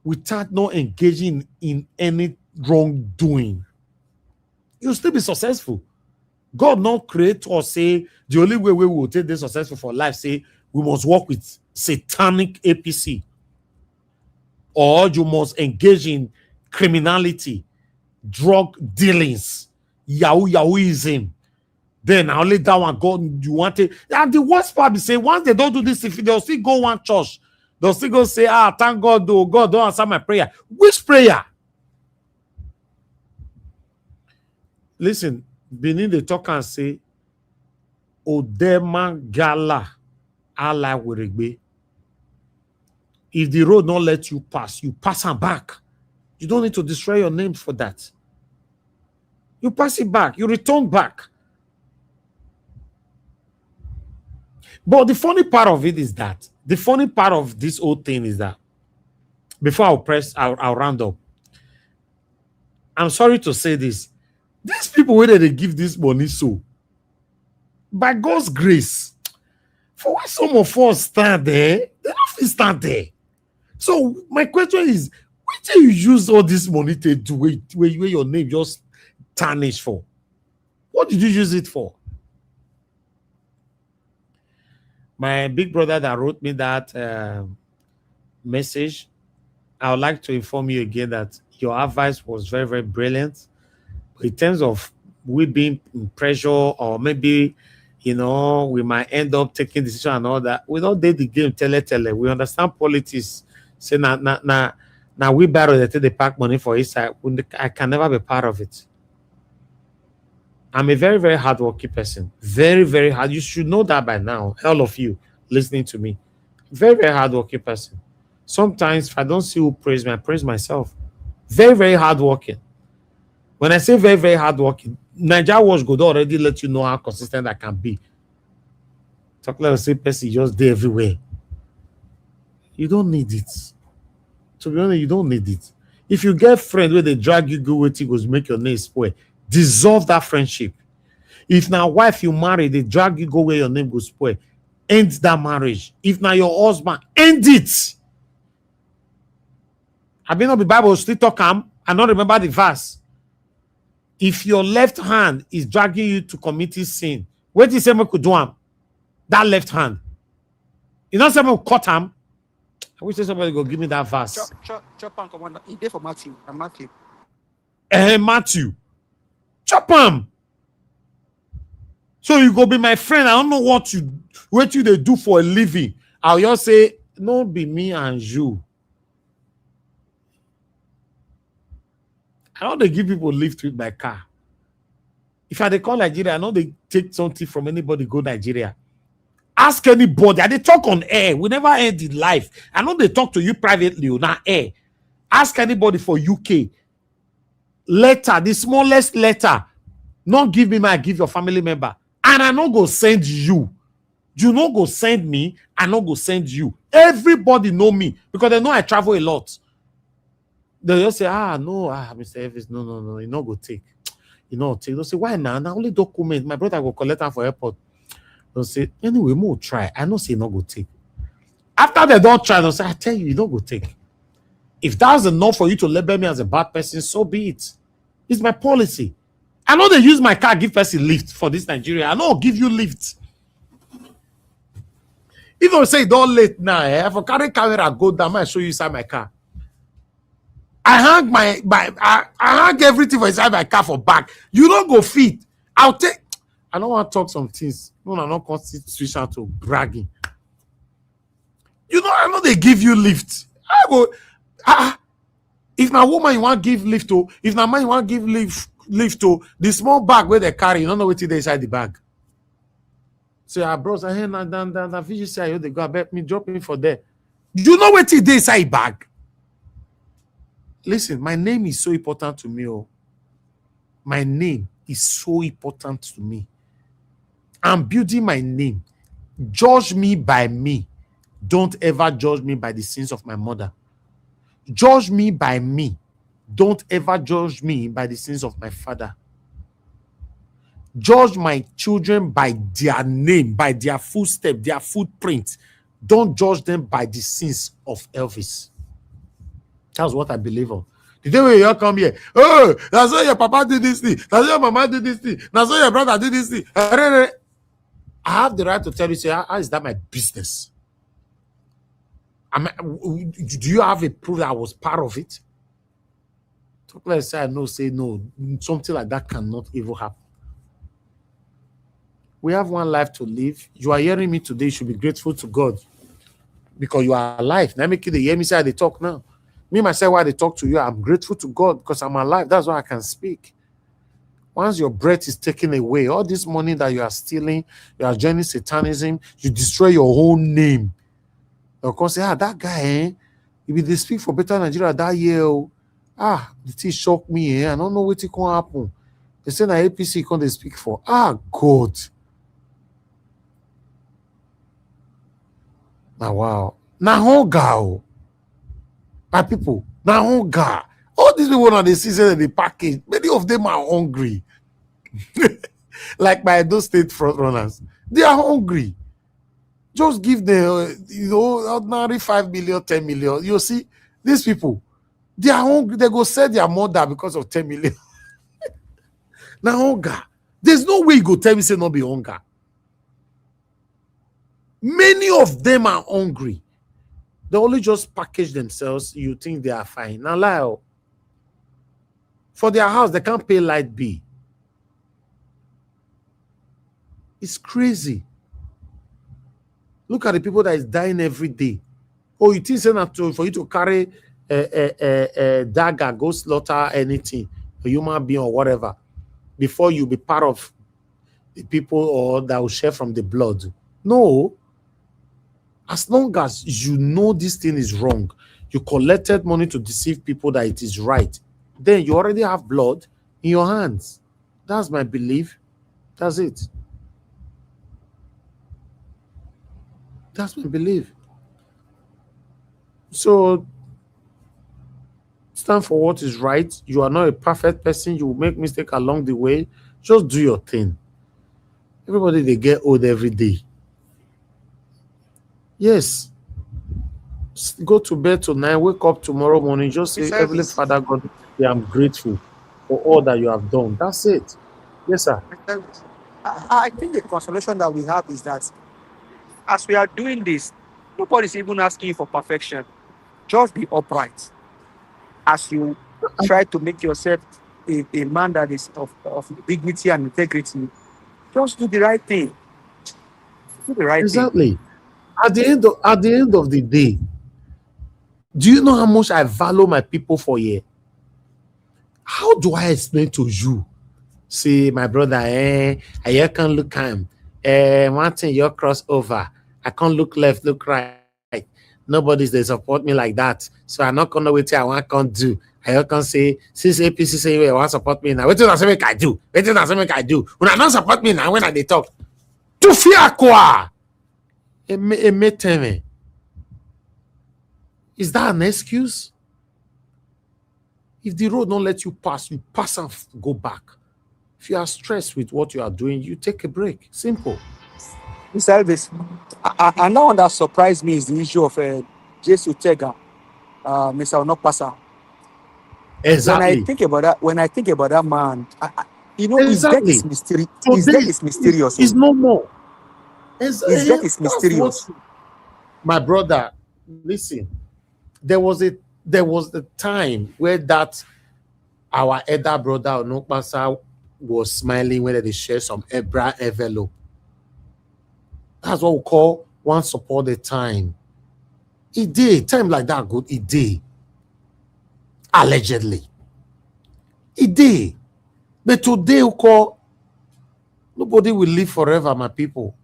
without not engaging in any wrongdoing. You'll still be successful. God not create or say the only way we will take this successful for life, say we must work with satanic APC. Or you must engage in criminality, drug dealings, Yahooism. Then only that one, God, you want it. And the worst part is say, once they don't do this, if they'll still go one church, they'll still go say, thank God, though, God don't answer my prayer. Which prayer? Listen, beneath the talk and say, Odema Gala, Allah will regbe. If the road not let you pass them back. You don't need to destroy your name for that. You pass it back, you return back. But the funny part of it is that, the funny part of this whole thing is that, before I'll round up. I'm sorry to say this. These people, where they give this money, so by God's grace, for why some of us stand there, they don't stand there. So my question is, what do you use all this money to do where your name just tarnished for? What did you use it for? My big brother that wrote me that message, I would like to inform you again that your advice was very, very brilliant. In terms of we being in pressure, or maybe, we might end up taking decision and all that. We don't date the game tele. We understand politics. Say now we borrow they take the pack money for his side. I can never be part of it. I'm a very, very hardworking person. Very, very hard. You should know that by now. All of you listening to me. Very, very hardworking person. Sometimes if I don't see who praise me, I praise myself. Very, very hardworking. When I say very, very hardworking, Nigeria Watch Good already let you know how consistent I can be. Talk like a same person just there everywhere. You don't need it. To be honest, you don't need it. If you get friends where they drag you, go with you, goes make your name spoil, dissolve that friendship. If now wife you marry, they drag you, go where your name goes spoil, end that marriage. If now your husband, end it. I mean, not the Bible still talk I don't remember the verse. If your left hand is dragging you to commit sin, what is someone could do him? That left hand. You know someone cut him. I wish somebody go give me that verse. Chop on commander. He did for Matthew. And Matthew. Matthew. Chop him. So you go be my friend. I don't know what you they do for a living. I'll just say, no, be me and you. I know they give people lift with my car. If I they call Nigeria, I know they take something from anybody go Nigeria. Ask anybody. I they talk on air. We never end in life. I know they talk to you privately on air. Ask anybody for UK. Letter, the smallest letter. Not give me, I give your family member. And I not go send you. You not go send me, I not go send you. Everybody know me because they know I travel a lot. They just say, no, Mr. Elvis, no, you not go take. You know, take. They'll say, why now? Now only document. My brother will collect them for airport. They'll say, anyway, more try. I know say you not go take. After they don't try, they'll say, I tell you, you don't go take. If that's enough for you to label me as a bad person, so be it. It's my policy. I know they use my car, give person lift for this Nigeria. I know I'll give you lift. If I say don't late now, if I carry camera go down, I show you inside my car. I hang I hang everything for inside my car for back. You don't go fit. I'll take. I don't want to talk some things. No, I'm not constitution to bragging. You know, I know they give you lift. I go. If my woman you want give lift to, if my man you want give lift to, the small bag where they carry, you don't know what they inside the bag. So bros, I hear na VGC, they go about me, drop me for there. You know what they inside bag? Listen, my name is so important to me. Oh. My name is so important to me. I'm building my name. Judge me by me. Don't ever judge me by the sins of my mother. Judge me by me. Don't ever judge me by the sins of my father. Judge my children by their name, by their footstep, their footprint. Don't judge them by the sins of Elvis. That's what I believe on. The day when you come here, oh, that's why your papa did this thing. That's why your mama did this thing. That's why your brother did this thing. I have the right to tell you, say, how is that my business? Do you have a proof that I was part of it? Talk like say I know, say no. Something like that cannot even happen. We have one life to live. You are hearing me today. You should be grateful to God because you are alive. Now make it they hear me say they talk now. Me myself, while they talk to you, I'm grateful to God because I'm alive. That's why I can speak. Once your breath is taken away, all this money that you are stealing, you are joining Satanism, you destroy your own name. Of course, say, that guy, if they speak for Better Nigeria that year, the thing shocked me. I don't know what it can happen. They say that APC can't they speak for. God. Now, wow. Now, hunger. My people, now hunger. All these people on the season and the package, many of them are hungry. Like my Edo State front runners. They are hungry. Just give them, ordinary 5 million, 10 million. You see, these people, they are hungry. They go sell their mother because of 10 million. Now, hunger. There's no way you go tell me say not be hunger. Many of them are hungry. They only just package themselves. You think they are fine. Now, lie. For their house, they can't pay light bill. It's crazy. Look at the people that is dying every day. Oh, you think for you to carry a dagger, go slaughter anything, a human being or whatever, before you be part of the people or that will share from the blood? No. As long as you know this thing is wrong, you collected money to deceive people that it is right, then you already have blood in your hands. That's my belief. That's it. That's my belief. So stand for what is right. You are not a perfect person. You will make mistakes along the way. Just do your thing. Everybody, they get old every day. Yes. Go to bed tonight, wake up tomorrow morning, just say, Heavenly Father God, I'm grateful for all that you have done. That's it. Yes, sir. I think the consolation that we have is that as we are doing this, nobody's even asking you for perfection. Just be upright. As you try to make yourself a man that is of dignity and integrity, Just do the right thing. Do the right thing. Exactly. At the end of the day, do you know how much I value my people for here? How do I explain to you? See, my brother, I can't look him. One thing you cross over. I can't look left, look right. Nobody's they support me like that. So I'm not gonna wait till I want can't do. I can say, since APC say you want support me now. What do I say make I do? What do I say make I do? When I don't support me now, when I they talk. To fear quoi? Is that an excuse? If the road don't let you pass and go back. If you are stressed with what you are doing, you take a break. Simple. Mr. Elvis, another one that surprised me is the issue of Jesu Tega, Mr. Onopasa. Exactly. When I think about that man, his death Exactly. is mysterious. So His death is mysterious. It's no more. His death is mysterious. My brother, listen. There was a time where that our elder brother Onopasa was smiling when they share some Ebra envelope. That's what we call once upon a time. It did. Time like that good. It did. Allegedly. It did. But today we call nobody will live forever, my people.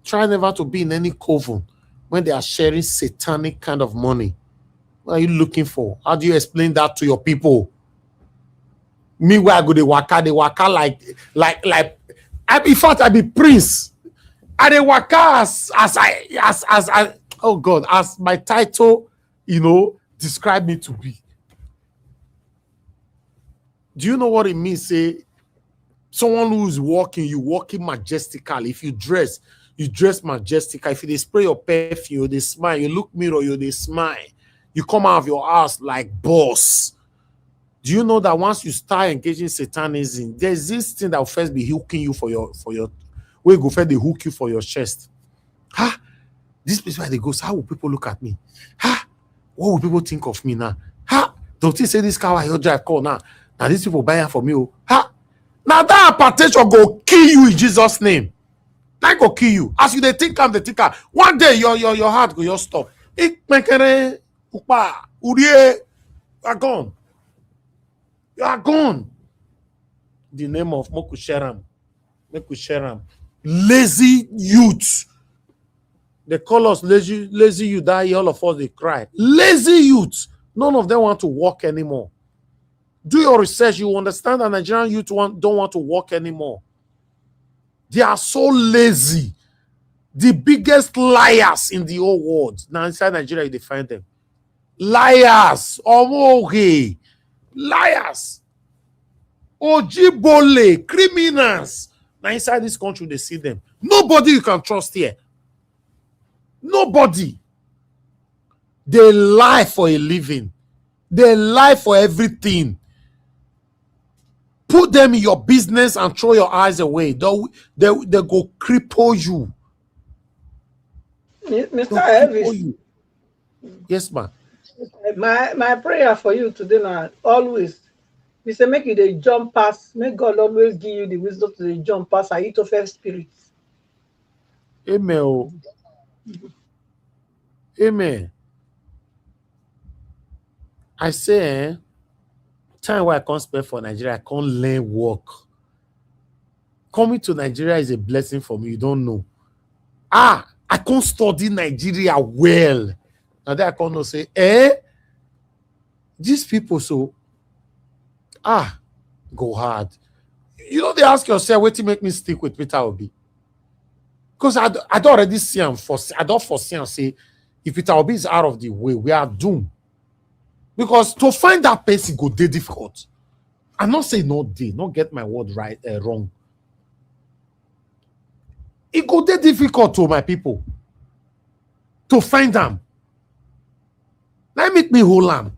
Try never to be in any coven when they are sharing satanic kind of money. What are you looking for? How do you explain that to your people? Meanwhile, I go the waka like in fact, I be prince. I the waka as I oh God, as my title, describe me to be. Do you know what it means? Say someone who is walking, you walking majestically. If you dress majestically. If you spray your perfume, they smile. You look mirror, they smile. You come out of your house like boss. Do you know that once you start engaging satanism, there's this thing that will first be hooking you for your where you go first they hook you for your chest. This place where they go, so how will people look at me? What will people think of me now? Don't you say this car I drive call now? Now these people buy it for me. Now that potential go kill you in Jesus' name. That go kill you. As you they think I'm the thinker. One day your heart go just stop. You are gone. You are gone. The name of Mokusheram. Lazy youth. They call us lazy youth. That year, all of us they cry. Lazy youth. None of them want to walk anymore. Do your research. You understand that Nigerian youth don't want to walk anymore. They are so lazy. The biggest liars in the whole world. Now inside Nigeria, you find them. Liars. Okay. Liars. Ojibole. Criminals. Now inside this country, they see them. Nobody you can trust here. Nobody. They lie for a living. They lie for everything. Put them in your business and throw your eyes away. They go cripple you. Mr. Elvis, yes, ma'am. my prayer for you today now, always, we say make you the jump pass. May God always give you the wisdom to the jump pass and you to first spirits. Amen. Amen. I say, time where I can't spend for Nigeria, I can't learn work. Coming to Nigeria is a blessing for me. You don't know. I can't study Nigeria well. And then I can't say, these people so go hard. You know, they ask yourself, what to make me stick with Peter Obi? Because I don't already see him I don't foresee and say, if Peter Obi is out of the way, we are doomed. Because to find that person go dey difficult. I'm not saying no day, not get my word right wrong. It go dey difficult to my people to find them. Let make me hold on.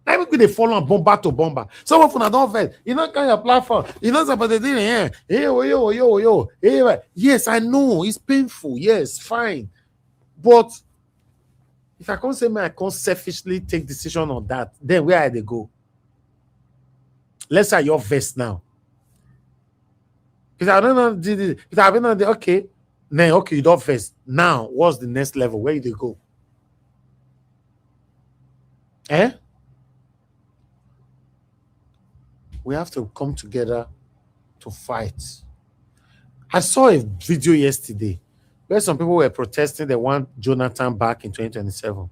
Let make me they follow on bomber to bomber. Some of them don't fail. You know, kind of platform. You know about the thing here. Yo. Yes, I know it's painful. Yes, fine. But if I can't say I can't selfishly take decision on that, then where are they go? Let's say your vest now. Because I don't know, because I've been on the okay. Now, okay, you don't first. Now, what's the next level? Where do they go? Eh? We have to come together to fight. I saw a video yesterday where some people were protesting they want Jonathan back in 2027.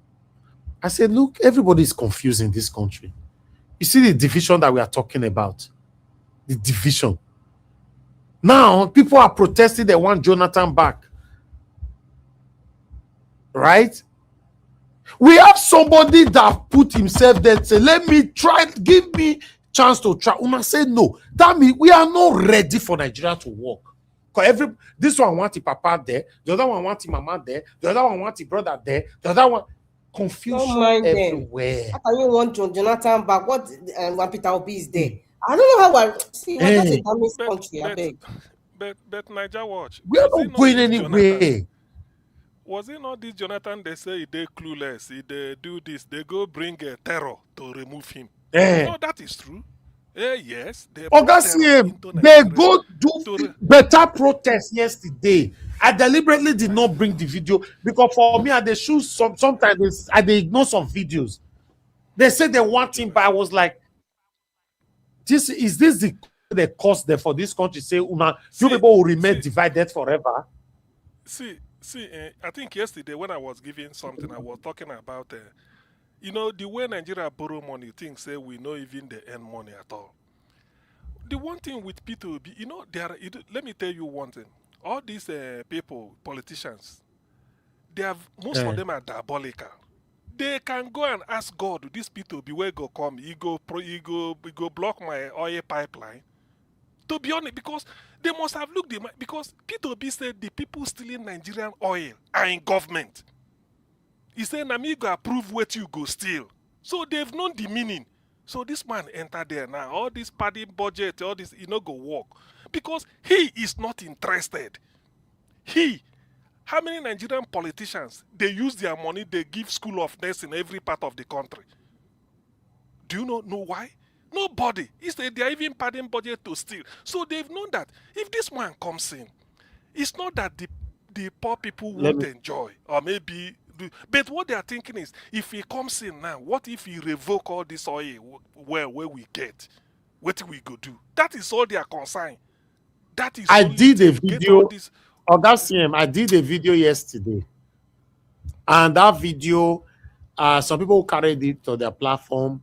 I said, look, everybody is confused in this country. You see the division that we are talking about? The division. Now, people are protesting they want Jonathan back. Right? We have somebody that put himself there and say, let me try, give me chance to try. Una say no. That means we are not ready for Nigeria to work. Because this one wants the papa there, the other one wants the mama there, the other one wants the brother there, the other one. Confusion everywhere. How can you want Jonathan back? What when Peter Obi is there? I don't know how I see. We're just a damaged country. I beg. But Niger Watch. We are not going anywhere. Was it not this Jonathan they say they clueless, they do this, they go bring a terror to remove him? No, that is true. Yes, they go do better protest yesterday. I deliberately did not bring the video because for me, they shoot sometimes they ignore some videos. They said they want him, but I was like, is this the cost there for this country? Say, you people will remain divided forever. See, I think yesterday when I was giving something, I was talking about, the way Nigeria borrow money, things say we know even they earn money at all. The one thing with P2B, let me tell you one thing. All these people, politicians, most of them are diabolical. They can go and ask God, this P2B, where go come? He go block my oil pipeline. To be honest, because they must have looked because P2B said the people stealing Nigerian oil are in government. He said, Namigo approve what you go steal. So they've known the meaning. So this man entered there now. All this padding budget, all this, go work. Because he is not interested. How many Nigerian politicians, they use their money, they give school of nursing in every part of the country? Do you know why? Nobody. Instead, they are even padding budget to steal. So they've known that if this man comes in, it's not that the poor people won't enjoy or maybe. But what they are thinking is, if he comes in now, what if he revoke all this oil where we get? What we go do? That is all they are concerned. That is. I did a video. I did a video yesterday, and that video, some people carried it to their platform.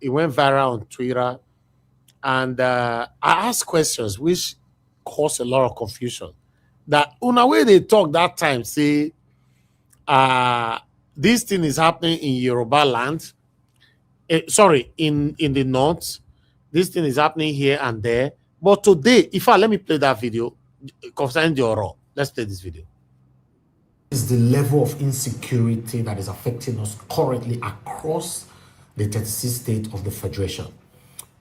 It went viral on Twitter, and I asked questions which caused a lot of confusion. That in a way they talk that time, say, this thing is happening in Yoruba land. In the north. This thing is happening here and there. But today, let me play that video concerning the Oro. Let's play this video. Is the level of insecurity that is affecting us currently across the 36 states of the Federation.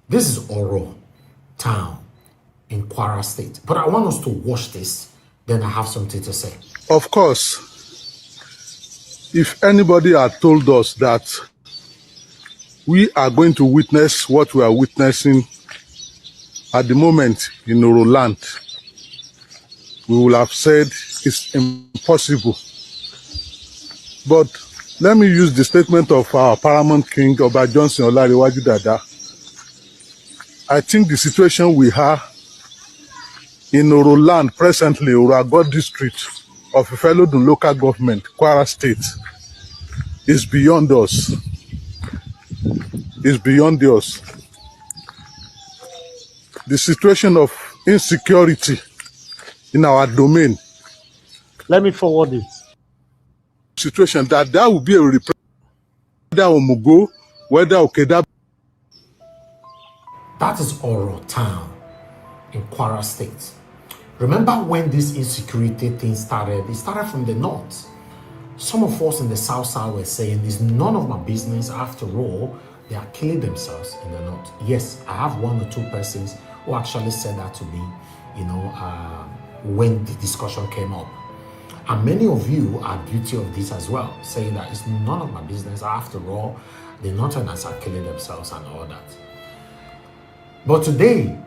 This is Oro town in Kwara State. But I want us to watch this, then I have something to say. Of course, if anybody had told us that we are going to witness what we are witnessing at the moment in Oro land, we will have said it's impossible. But let me use the statement of our paramount king, Oba Johnson Olariwaju Dada. I think the situation we have in Oro land presently, Orago district of Ifelodun local government, Kwara State, is beyond us. Is beyond us. The situation of insecurity in our domain. Let me forward it. Situation that there will be a repression, whether Omugo, whether Okeda. That is Oro town in Kwara State. Remember when this insecurity thing started? It started from the north. Some of us in the south side were saying it's none of my business. After all, they are killing themselves in the north. Yes, I have one or two persons who actually said that to me, when the discussion came up. And many of you are guilty of this as well, saying that it's none of my business. After all, the northerners are killing themselves and all that. But today,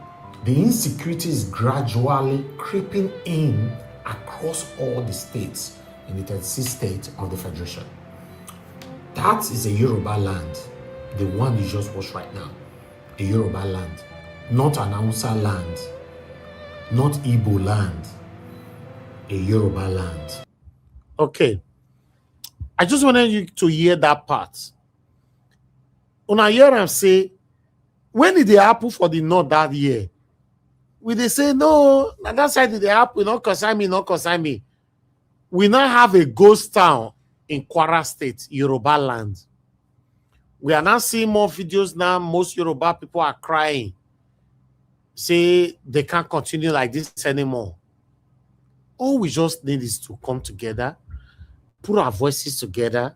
The insecurity is gradually creeping in across all the states in the 36 states of the Federation. That is a Yoruba land, the one you just watched right now. A Yoruba land, not an Hausa land, not Igbo land, a Yoruba land. Okay, I just wanted you to hear that part. When I hear am say, when did they happen for the North that year? We they say, no, na that side did they happen, not concern me, not concern me. We now have a ghost town in Kwara State, Yoruba land. We are now seeing more videos now. Most Yoruba people are crying. Say they can't continue like this anymore. All we just need is to come together, put our voices together,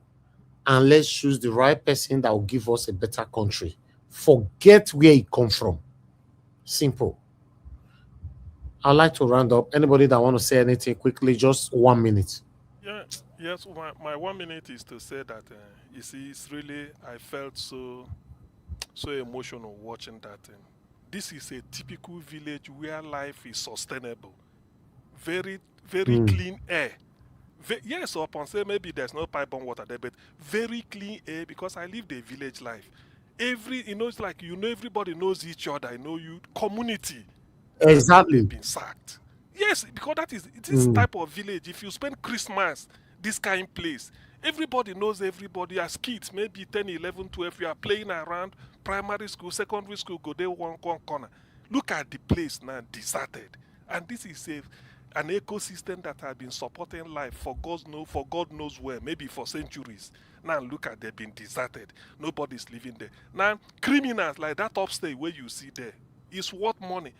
and let's choose the right person that will give us a better country. Forget where it comes from. Simple. I'd like to round up. Anybody that want to say anything quickly, just 1 minute. Yeah, yes, my 1 minute is to say that, you see, it's really, I felt so emotional watching that thing. This is a typical village where life is sustainable. Very clean air. Yes, upon say maybe there's no pipe-borne water there, but very clean air because I live the village life. It's like, everybody knows each other. Community. Exactly. They've been sacked. Yes, because that is this type of village. If you spend Christmas, this kind of place, everybody knows everybody. As kids, maybe 10, 11, 12, you are playing around primary school, secondary school, go there one corner. Look at the place now, deserted. And this is an ecosystem that has been supporting life for God knows where, maybe for centuries. Now look at they've been deserted. Nobody's living there. Now criminals like that upstate where you see there is worth money.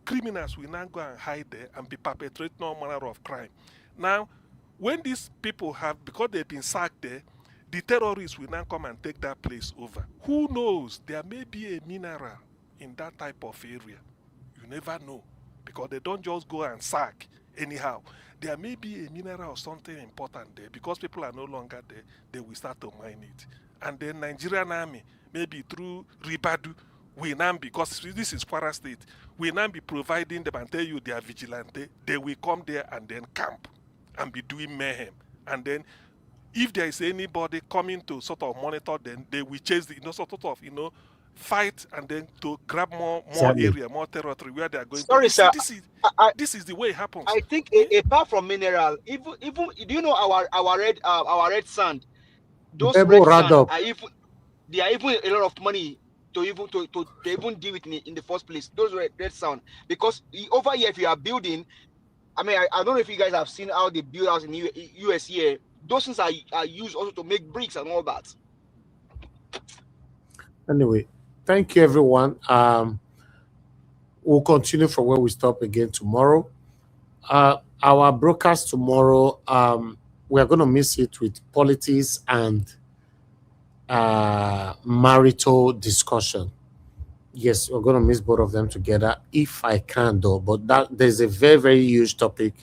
Criminals will now go and hide there and be perpetrating all manner of crime. Now, when these people because they've been sacked there, the terrorists will now come and take that place over. Who knows? There may be a mineral in that type of area. You never know. Because they don't just go and sack anyhow. There may be a mineral or something important there. Because people are no longer there, they will start to mine it. And then Nigerian army, maybe through Ribadu, will now, because this is Kwara State, will now be providing them and tell you they are vigilante. They will come there and then camp and be doing mayhem. And then if there is anybody coming to sort of monitor them, they will chase fight and then to grab more area, more territory where they are going. Sorry, sir. This is the way it happens. I think apart from mineral, even do you know our red sand? Those red sand are even a lot of money to even deal with in the first place. Those red sand, because over here if you are building, I mean I don't know if you guys have seen how they build house in US here. Those things are used also to make bricks and all that. Anyway, thank you, everyone. We'll continue from where we stop again tomorrow. Our broadcast tomorrow, we're going to miss it with politics and marital discussion. Yes, we're going to miss both of them together if I can, though. But there's a very, very huge topic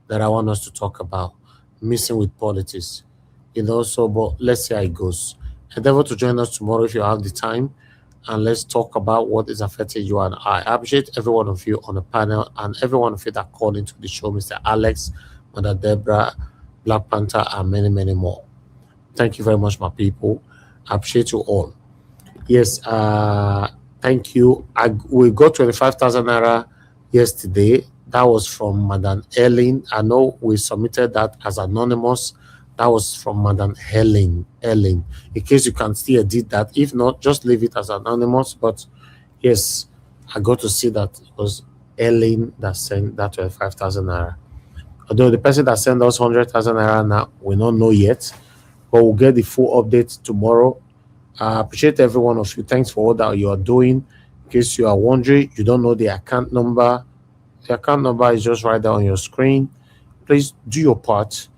that I want us to talk about, missing with politics. But let's see how it goes. Endeavor to join us tomorrow if you have the time, and let's talk about what is affecting you and I. I appreciate every one of you on the panel and every one of you that called into the show, Mr. Alex, Mother Deborah, Black Panther, and many, many more. Thank you very much, my people. I appreciate you all. Yes, thank you. We got 25,000 naira yesterday. That was from Madam Ellen. I know we submitted that as anonymous. That was from Madam Ellen. In case you can still edit that. If not, just leave it as anonymous. But yes, I got to see that it was Ellen that sent that 25,000 naira. Although the person that sent us 100,000 naira now, we don't know yet. But we'll get the full update tomorrow. I appreciate every one of you. Thanks for all that you are doing. In case you are wondering, you don't know the account number. The account number is just right there on your screen. Please do your part.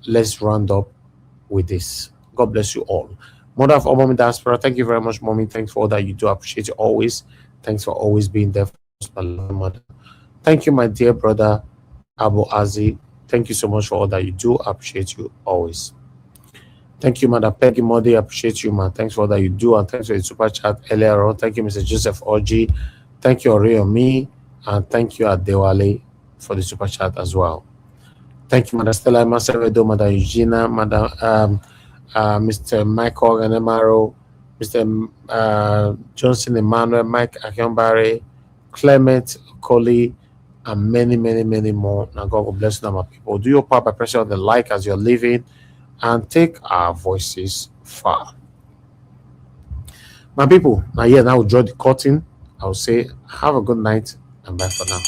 Let's round up with this. God bless you all. Mother of all Mommy Diaspora, thank you very much, Mommy. Thanks for all that you do. I appreciate you always. Thanks for always being there for us, my mother. Thank you, my dear brother, Abu Azi. Thank you so much for all that you do. I appreciate you always. Thank you, Mother Peggy Modi. I appreciate you, man. Thanks for all that you do. And thanks for the super chat earlier on. Thank you, Mr. Joseph Oji. Thank you, Oriomi, and thank you, Adewale, for the super chat as well. Thank you, Madam Stella, Maseredo, Madam Eugenia, Madam Mr. Michael Ganemaro, Mr. Johnson Emmanuel, Mike Akyambare, Clement Okoli, and many, many, many more. Now, God will bless them, my people. Do your part by pressing on the like as you're leaving and take our voices far. My people, now we'll draw the curtain. I will say, have a good night and bye for now.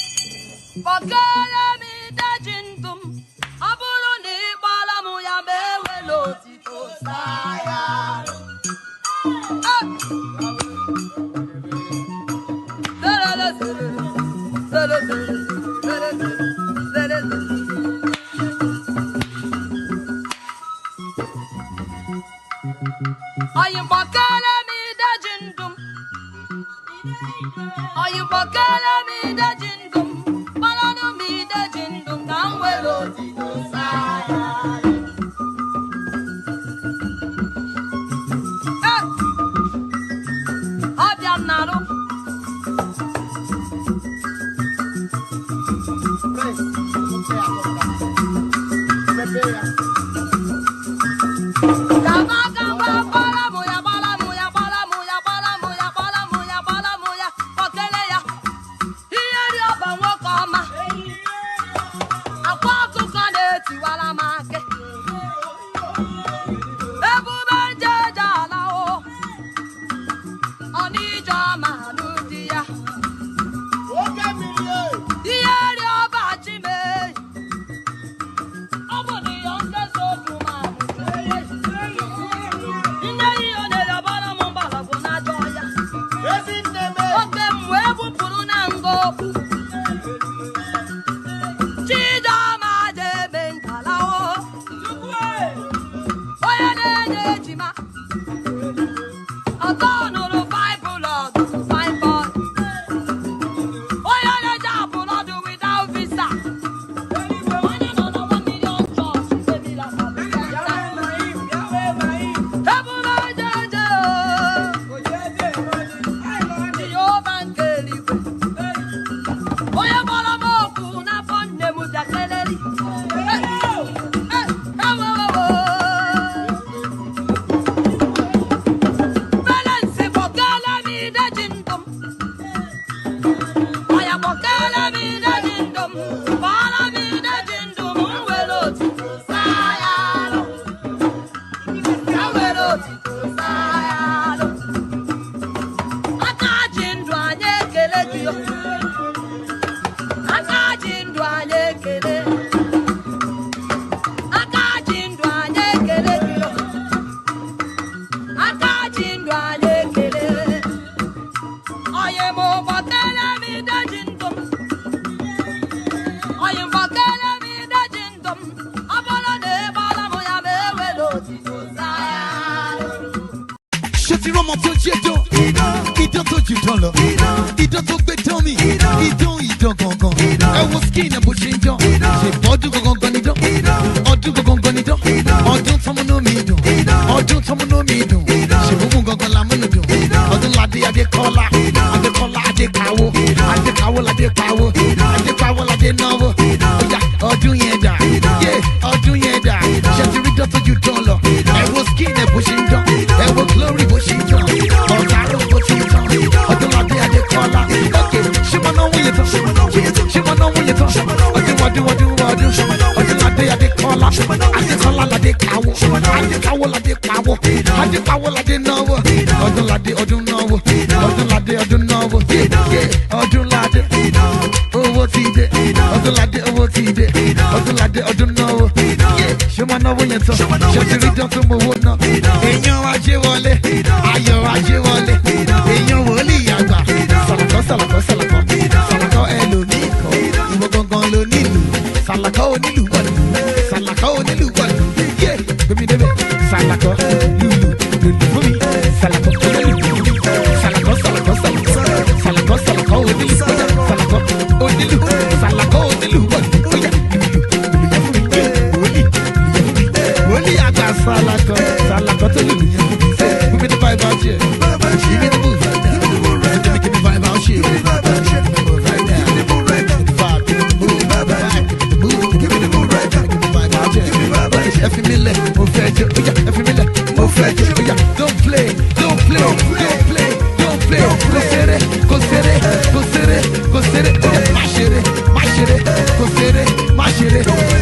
Are you me the jindum? Are you me the jindum? Balano me the jindum. Nangwelo tito saya. Abianaro. Give me the vibe out here. Efimile, Mofejo, Oya, Efimile, Mofejo, Oya, don't play, don't play, don't play, don't play, Kosere, Oya, Mashere, Kosere,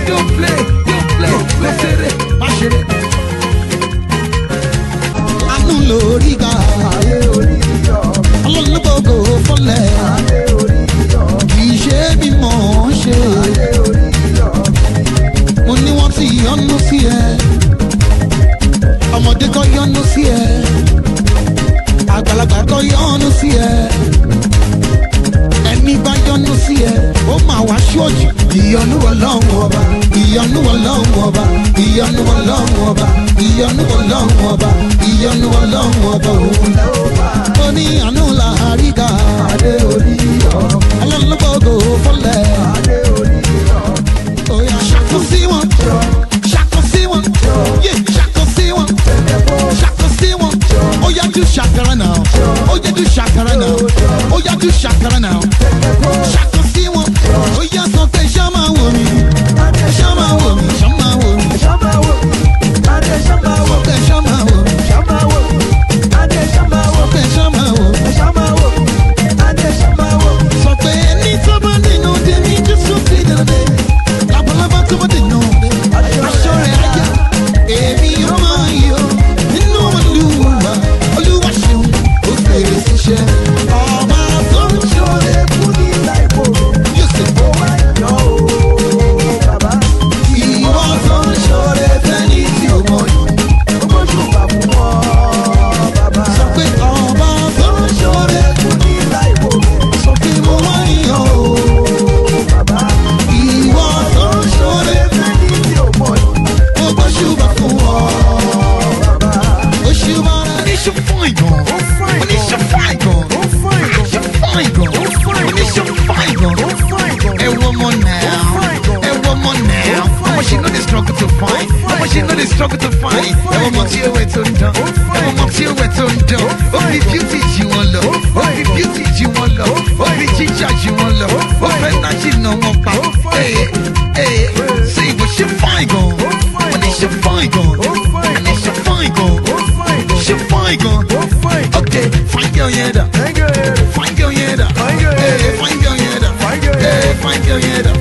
don't play, Kosere, Mashere. Anu loriga, Ololobogo fọlẹ, kì í ṣe bí mo ń ṣe. Mo ní wọ́n ti yọ́nú sí ẹ, ọmọdé kan yọ́nú sí ẹ, àgbàlagbà kan yọ́nú sí ẹ. Ẹni bá yọ́nú sí ẹ, ó máa wá ṣọ́ọ̀jì. Ìyọ́nú Ọlọ́run ọba, ìyọ́nú Ọlọ́run ọba, ìyọ́nú Ọlọ́run ọba, ìyọ́nú Ọlọ́run ọba, ìyọ́nú Ọlọ́run ọba òun. Ó ní àánú làáríkà, ọlọ́lọ́gbọ̀gbọ̀ fọlẹ̀. Oya ṣàkó sí wọn, ṣàkó sí wọn, yé ṣàkó sí wọn, ṣàkó sí wọn. Oya do ṣàkàrà náà, oya do ṣàkàrà náà, oya do ṣàkàrà náà. Ṣàkó sí wọn, oya sọ pé ṣá máa wò mí, ṣá máa wò mí, ṣá máa wò mí, ṣá máa wò mí, ṣá máa wò mí, ṣá máa wò mí, ṣá máa wò mí, ṣá máa wò mí, ṣá máa wò mí, ṣá máa wò mí, ṣá máa wò mí. Sọ pé ẹni tó bá nínú tèmi Jésù ti dìde. Labalábá tó bá dènà aṣọ rẹ̀ ajá. Èmi yóò máa yọ nínú Olúwa. Olúwa ṣeun ó fèrè síṣẹ́. Ọba tó ń ṣọlẹ̀ fún ní láìpò. Yóò ṣe fọ́ wáyọ̀ o bàbá. Ìwọ tó ń ṣọlẹ̀ fẹ́ni tí o mọ̀ yìí. Ó gbójú bá fún ọ bàbá. Sọ pé ọba tó ń ṣọlẹ̀ fún ní láìpò. Sọ pé mo wáyọ̀ o bàbá. Ìwọ tó ń ṣọlẹ̀ fẹ́ni tí o mọ̀ yìí. Ó gbójú bá fún ọ bàbá. Oṣù bàrà ní ṣe fine gan. Oníṣẹ́ fine gan. Ṣe fine gan. Oníṣẹ́ fine gan. Ẹ wọ ọmọ náà. Ẹ wọ ọmọ náà. Ọmọ ṣe no dey struggle to find. Ọmọ ṣe no dey struggle to find. Ẹ wọ ọmọ tí ó wẹ̀ tó ń dán. Ẹ wọ ọmọ tí ó wẹ̀ tó ń dán. Ó fi beauty jí wọn lọ. Ó fi beauty jí wọn lọ. Ó fi jíjà jí wọn lọ. Ó fẹ́ náà jí nà wọn pa. Ṣé ìwọ ṣe fine gan? Oníṣẹ́ fine gan. Oníṣẹ́ fine gan. Ṣe fine gan. Okay, fine girl yẹn dà. Fine girl yẹn dà. Fine girl yẹn dà. Fine girl yẹn dà.